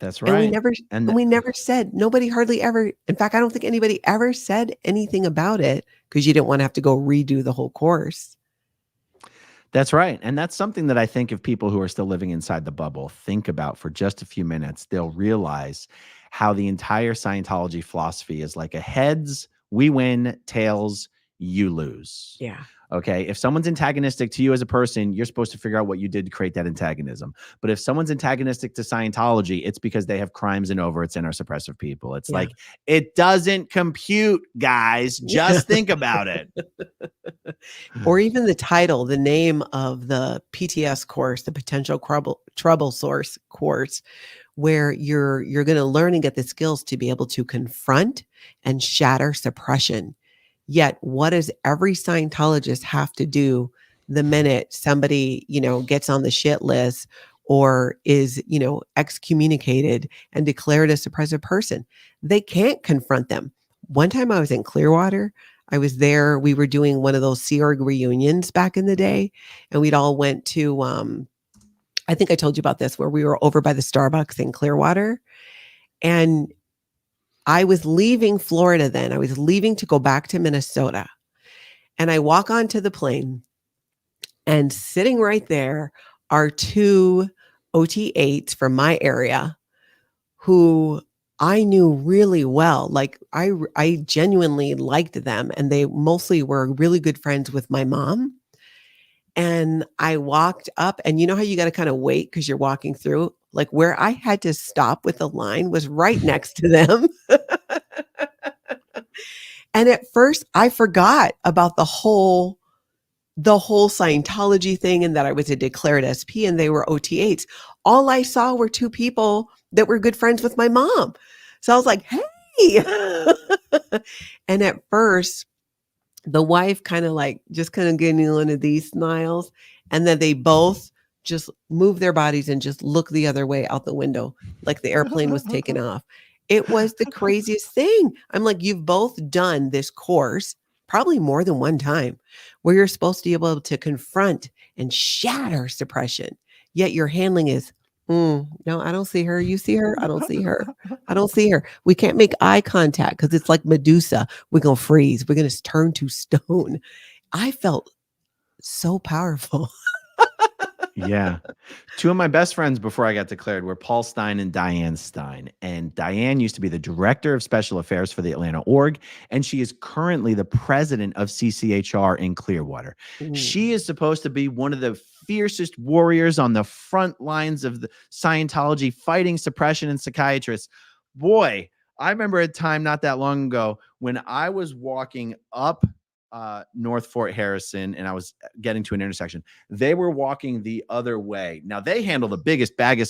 That's right. And we never said, nobody hardly ever, in fact, I don't think anybody ever said anything about it, because you didn't want to have to go redo the whole course. That's right. And that's something that I think if people who are still living inside the bubble think about for just a few minutes, they'll realize how the entire Scientology philosophy is like a heads, we win, tails, you lose. Yeah. Okay. If someone's antagonistic to you as a person, you're supposed to figure out what you did to create that antagonism. But if someone's antagonistic to Scientology, it's because they have crimes and overts and are suppressive people. It's like, it doesn't compute, guys. Just think about it. Or even the title, the name of the PTS course, the potential trouble source course, where you're going to learn and get the skills to be able to confront and shatter suppression. Yet, what does every Scientologist have to do the minute somebody, gets on the shit list or is, excommunicated and declared a suppressive person? They can't confront them. One time I was in Clearwater. I was there. We were doing one of those Sea Org reunions back in the day, and we'd all went to, I think I told you about this, where we were over by the Starbucks in Clearwater. And I was leaving Florida then. I was leaving to go back to Minnesota. And I walk onto the plane, and sitting right there are two OT8s from my area who I knew really well. Like I genuinely liked them, and they mostly were really good friends with my mom. And I walked up, and you know how you got to kind of wait because you're walking through? Like where I had to stop with the line was right next to them. And at first I forgot about the whole Scientology thing, and that I was a declared SP and they were OT8s. All I saw were two people that were good friends with my mom. So I was like, hey. And at first, the wife kind of getting one of these smiles. And then they both just move their bodies and just look the other way out the window, like the airplane was taken off. It was the craziest thing. I'm like, you've both done this course probably more than one time, where you're supposed to be able to confront and shatter suppression. Yet your handling is, No, I don't see her. You see her? I don't see her. I don't see her. We can't make eye contact because it's like Medusa. We're gonna freeze. We're gonna turn to stone. I felt so powerful. Yeah. Two of my best friends before I got declared were Paul Stein and Diane Stein. And Diane used to be the director of special affairs for the Atlanta org, and she is currently the president of CCHR in Clearwater. Ooh. She is supposed to be one of the fiercest warriors on the front lines of the Scientology fighting suppression and psychiatrists. Boy, I remember a time not that long ago when I was walking up North Fort Harrison and I was getting to an intersection. They were walking the other way. Now they handle the biggest bag of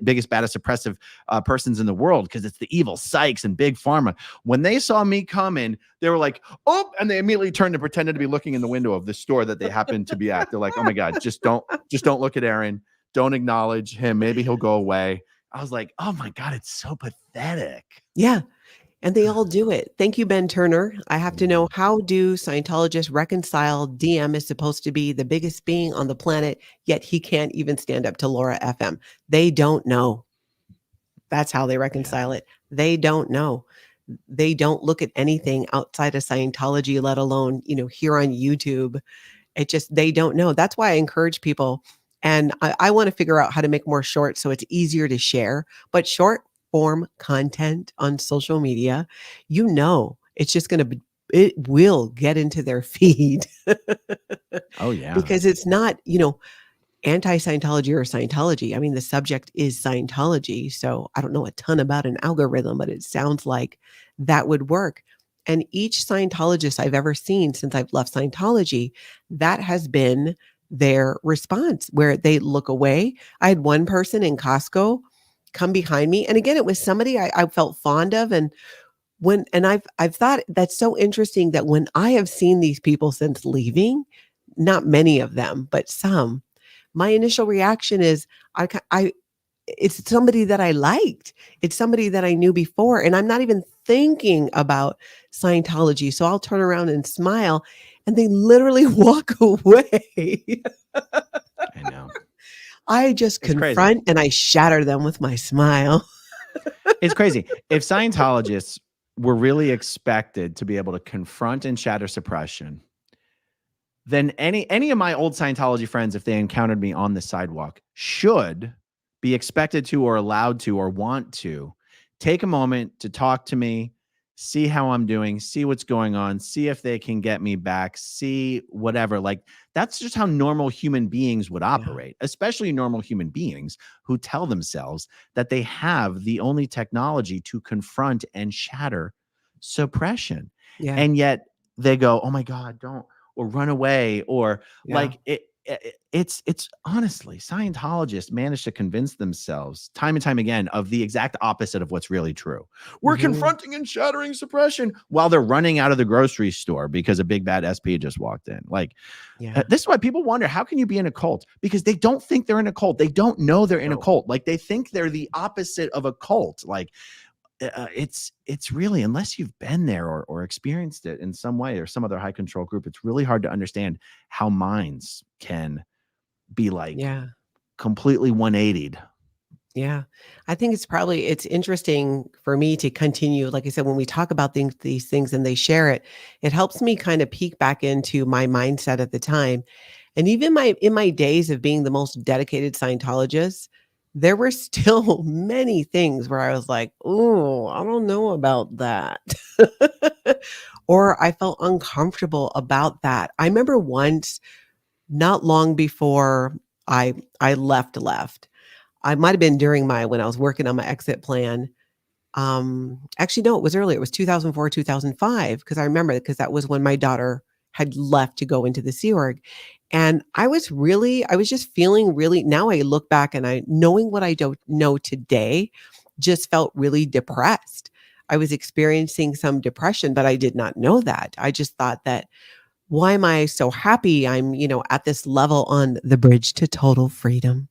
biggest bad of suppressive persons in the world because it's the evil psychs and big pharma. When they saw me coming, they were like, "Oh!" and they immediately turned and pretended to be looking in the window of the store that they happened to be at. They're like, "Oh my God, just don't look at Aaron. Don't acknowledge him. Maybe he'll go away." I was like, "Oh my God, it's so pathetic." Yeah. And they all do it. Thank you, Ben Turner. I have to know, how do Scientologists reconcile DM is supposed to be the biggest being on the planet, yet he can't even stand up to Laura FM? They don't know. That's how they reconcile it. They don't know. They don't look at anything outside of Scientology, let alone, here on YouTube. They don't know. That's why I encourage people. And I want to figure out how to make more shorts so it's easier to share. But short form content on social media, it's just it will get into their feed. Oh yeah. Because it's not, anti-Scientology or Scientology. I mean, the subject is Scientology. So I don't know a ton about an algorithm, but it sounds like that would work. And each Scientologist I've ever seen since I've left Scientology, that has been their response, where they look away. I had one person in Costco come behind me. And again, it was somebody I felt fond of. And I've thought that's so interesting that when I have seen these people since leaving, not many of them, but some, my initial reaction is it's somebody that I liked. It's somebody that I knew before, and I'm not even thinking about Scientology. So I'll turn around and smile, and they literally walk away. I know. I just confront and I shatter them with my smile. It's crazy. If Scientologists were really expected to be able to confront and shatter suppression, then any of my old Scientology friends, if they encountered me on the sidewalk, should be expected to or allowed to or want to take a moment to talk to me, see how I'm doing, see what's going on, see if they can get me back, see whatever. Like, that's just how normal human beings would operate, especially normal human beings who tell themselves that they have the only technology to confront and shatter suppression. Yeah. And yet they go, "Oh my God, don't," or run away, or like it's honestly, Scientologists manage to convince themselves time and time again of the exact opposite of what's really true. We're confronting and shattering suppression while they're running out of the grocery store because a big bad SP just walked in. Like, this is why people wonder, how can you be in a cult? Because they don't think they're in a cult. They don't know they're in a cult. Like, they think they're the opposite of a cult. Like, it's really, unless you've been there or experienced it in some way or some other high control group, it's really hard to understand how minds can be like completely 180'd. Yeah. I think it's interesting for me to continue. Like I said, when we talk about these things and they share it, it helps me kind of peek back into my mindset at the time. And even in my days of being the most dedicated Scientologist, there were still many things where I was like, "Oh, I don't know about that." Or I felt uncomfortable about that. I remember once, not long before I left. I might have been during when I was working on my exit plan. Actually, no, it was earlier. It was 2004, 2005, because I remember, because that was when my daughter had left to go into the Sea Org. And I was just feeling really, now I look back and knowing what I don't know today, just felt really depressed. I was experiencing some depression, but I did not know that. I just thought that, why am I so happy? I'm, at this level on the bridge to total freedom,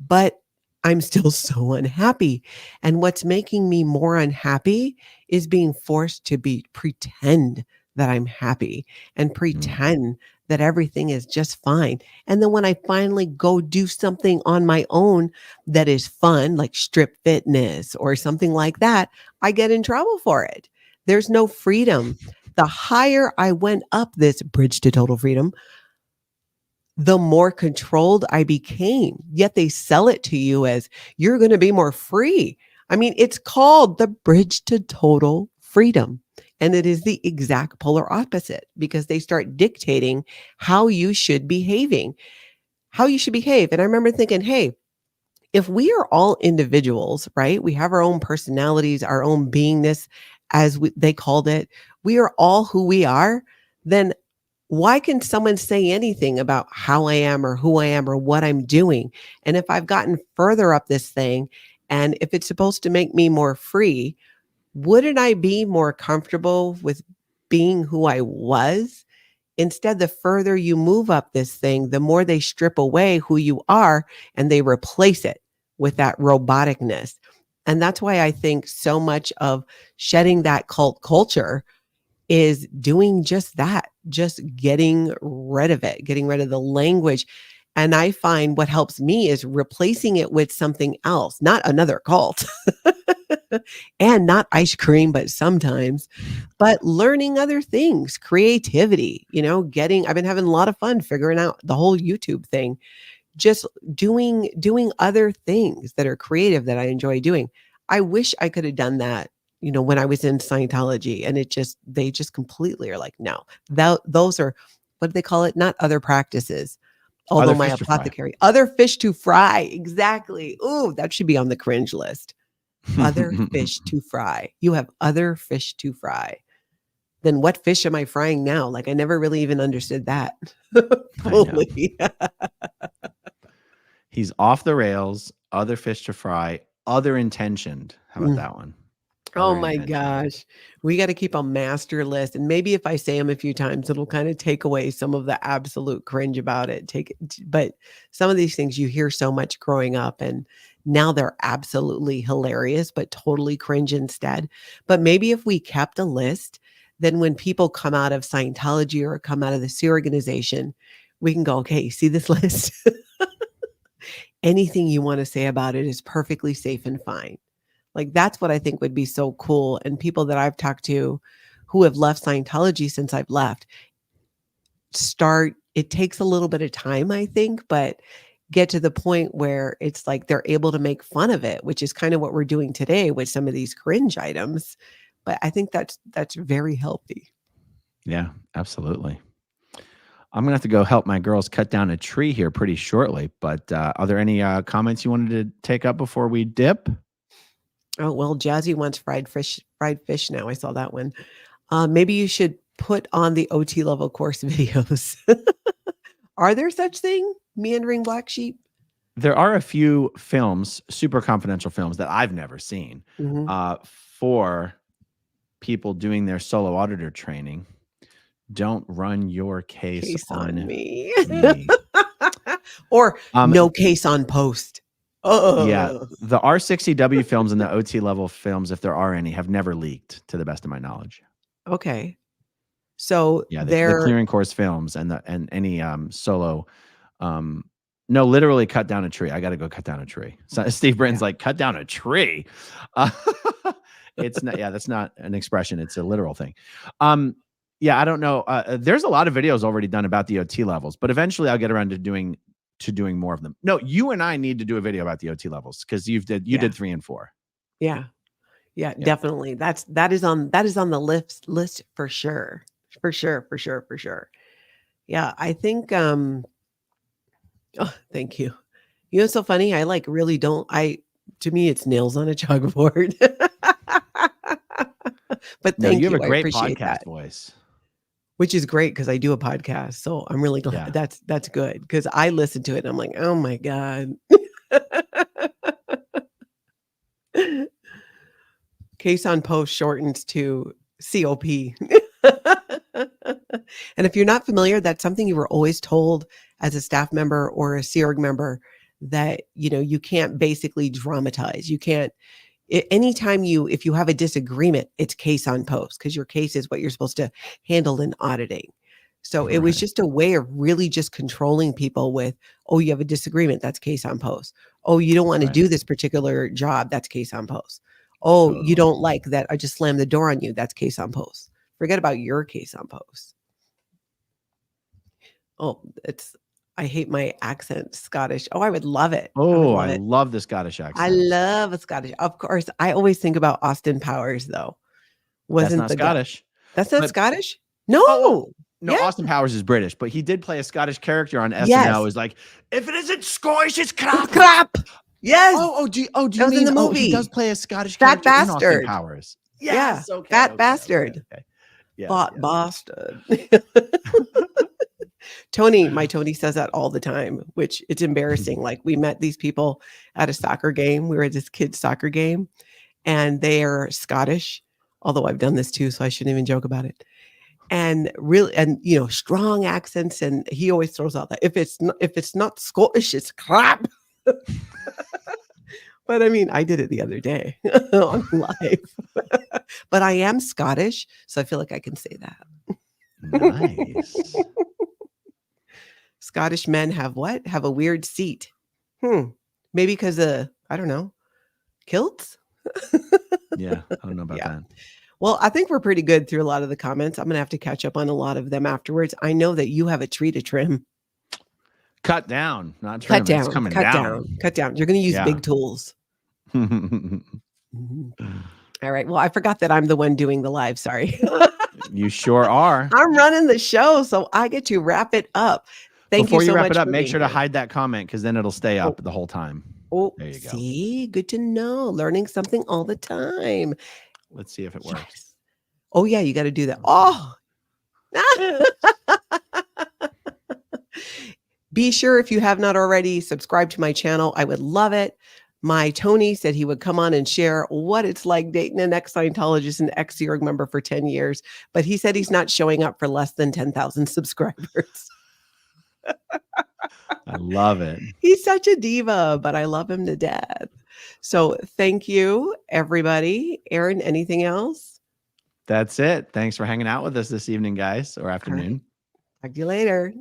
but I'm still so unhappy. And what's making me more unhappy is being forced to pretend that I'm happy and pretend that everything is just fine. And then when I finally go do something on my own that is fun, like strip fitness or something like that, I get in trouble for it. There's no freedom. The higher I went up this bridge to total freedom, the more controlled I became. Yet they sell it to you as you're going to be more free. I mean, it's called the bridge to total freedom. And it is the exact polar opposite because they start dictating how you should behaving, how you should behave. And I remember thinking, hey, if we are all individuals, right? We have our own personalities, our own beingness, as they called it. We are all who we are. Then why can someone say anything about how I am or who I am or what I'm doing? And if I've gotten further up this thing, and if it's supposed to make me more free, wouldn't I be more comfortable with being who I was? Instead, the further you move up this thing, the more they strip away who you are and they replace it with that roboticness. And that's why I think so much of shedding that cult culture is doing just that, just getting rid of it, getting rid of the language. And I find what helps me is replacing it with something else, not another cult and not ice cream, but sometimes, but learning other things, creativity, I've been having a lot of fun figuring out the whole YouTube thing, just doing other things that are creative that I enjoy doing. I wish I could have done that, when I was in Scientology, and they just completely are like, no, those are, what do they call it? Not other practices. Although my apothecary, other fish to fry. Exactly. Ooh, that should be on the cringe list. Other fish to fry. You have other fish to fry. Then what fish am I frying now? Like, I never really even understood that fully. He's off the rails, other fish to fry, other intentioned. How about that one? Oh my gosh. We got to keep a master list. And maybe if I say them a few times, it'll kind of take away some of the absolute cringe about it. But some of these things you hear so much growing up, and now they're absolutely hilarious, but totally cringe instead. But maybe if we kept a list, then when people come out of Scientology or come out of the Sea organization, we can go, okay, see this list? Anything you want to say about it is perfectly safe and fine. Like, that's what I think would be so cool. And people that I've talked to who have left Scientology since I've left, it takes a little bit of time, I think, but get to the point where it's like they're able to make fun of it, which is kind of what we're doing today with some of these cringe items. But I think that's very healthy. Yeah, absolutely. I'm going to have to go help my girls cut down a tree here pretty shortly. But are there any comments you wanted to take up before we dip? Oh, well, Jazzy wants fried fish now. I saw that one. Maybe you should put on the OT level course videos. Are there such thing? Meandering Black Sheep? There are a few films, super confidential films that I've never seen for people doing their solo auditor training. Don't run your case on me. Or no case on post. Yeah, the R60W films and the OT level films, if there are any, have never leaked, to the best of my knowledge. Okay, so yeah, the clearing course films and any solo, no, literally cut down a tree. I got to go cut down a tree. So Steve Britton's like, cut down a tree. It's not. Yeah, that's not an expression. It's a literal thing. Yeah, I don't know. There's a lot of videos already done about the OT levels, but eventually I'll get around to doing more of them. No, you and I need to do a video about the OT levels because you did 3 and 4. Yeah, definitely. That is on the list for sure. For sure. Yeah, I think oh, thank you. You know, it's so funny. I really don't. To me, it's nails on a chalkboard. But thank you. You have a great podcast voice. Which is great because I do a podcast. So I'm really glad. Yeah. That's good because I listen to it and I'm like, oh my God. Case on post shortens to COP. And if you're not familiar, that's something you were always told as a staff member or a Sea Org member that, you can't basically dramatize. You can't. Anytime if you have a disagreement, it's case on post because your case is what you're supposed to handle in auditing. So it was Right. just a way of really just controlling people with, oh, you have a disagreement, that's case on post. Oh, you don't want to Right. do this particular job, that's case on post. Oh, you Totally. don't like that I just slammed the door on you, that's case on post. Forget about your case on post. Oh, I hate my accent, Scottish. Oh, I would love it. I would Oh, love I it. love the Scottish I accent. love a Scottish. Of course, I always think about Austin Powers, though. That's Wasn't not the guy Scottish. that's not But Scottish? oh, No. no, Yeah. Austin Powers is British, but he did play a Scottish character on SNL. Yes. Is like, if it isn't Scottish, it's It's crap. crap. Yes. Do That you was in mean the he does movie. play a Scottish Fat character in Austin bastard. Powers? Yeah. Yes. Okay. Fat Okay. Okay. bastard. Okay. Yes. Fat Yes. bastard. My Tony says that all the time, which it's embarrassing. Like we met these people at a soccer game. We were at this kid's soccer game and they are Scottish, although I've done this too, so I shouldn't even joke about it. And really, and strong accents. And he always throws out that if it's not Scottish, it's crap. But I mean, I did it the other day on live. But I am Scottish, so I feel like I can say that. Nice. Scottish men have what? Have a weird seat. Maybe because I don't know, kilts? Yeah, I don't know about Yeah. that. Well, I think we're pretty good through a lot of the comments. I'm going to have to catch up on a lot of them afterwards. I know that you have a tree to trim. Cut down, not trim. Cut It's down, coming cut down. down, cut down. You're going to use Yeah. big tools. Mhm. All right. Well, I forgot that I'm the one doing the live. Sorry. You sure are. I'm running the show, so I get to wrap it up. Thank Before you you so wrap much it up, for make being sure to here. hide that comment because then it'll stay up the whole time. Oh, There you go. see, good to know. Learning something all the time. Let's see if it works. Yes. Oh yeah, you got to do that. Oh. Be sure, if you have not already, subscribe to my channel. I would love it. My Tony said he would come on and share what it's like dating an ex-Scientologist and ex-Sea Org member for 10 years. But he said he's not showing up for less than 10,000 subscribers. I love it. He's such a diva, but I love him to death. So thank you, everybody. Aaron, anything else? That's it. Thanks for hanging out with us this evening, guys, or afternoon. Talk to you later.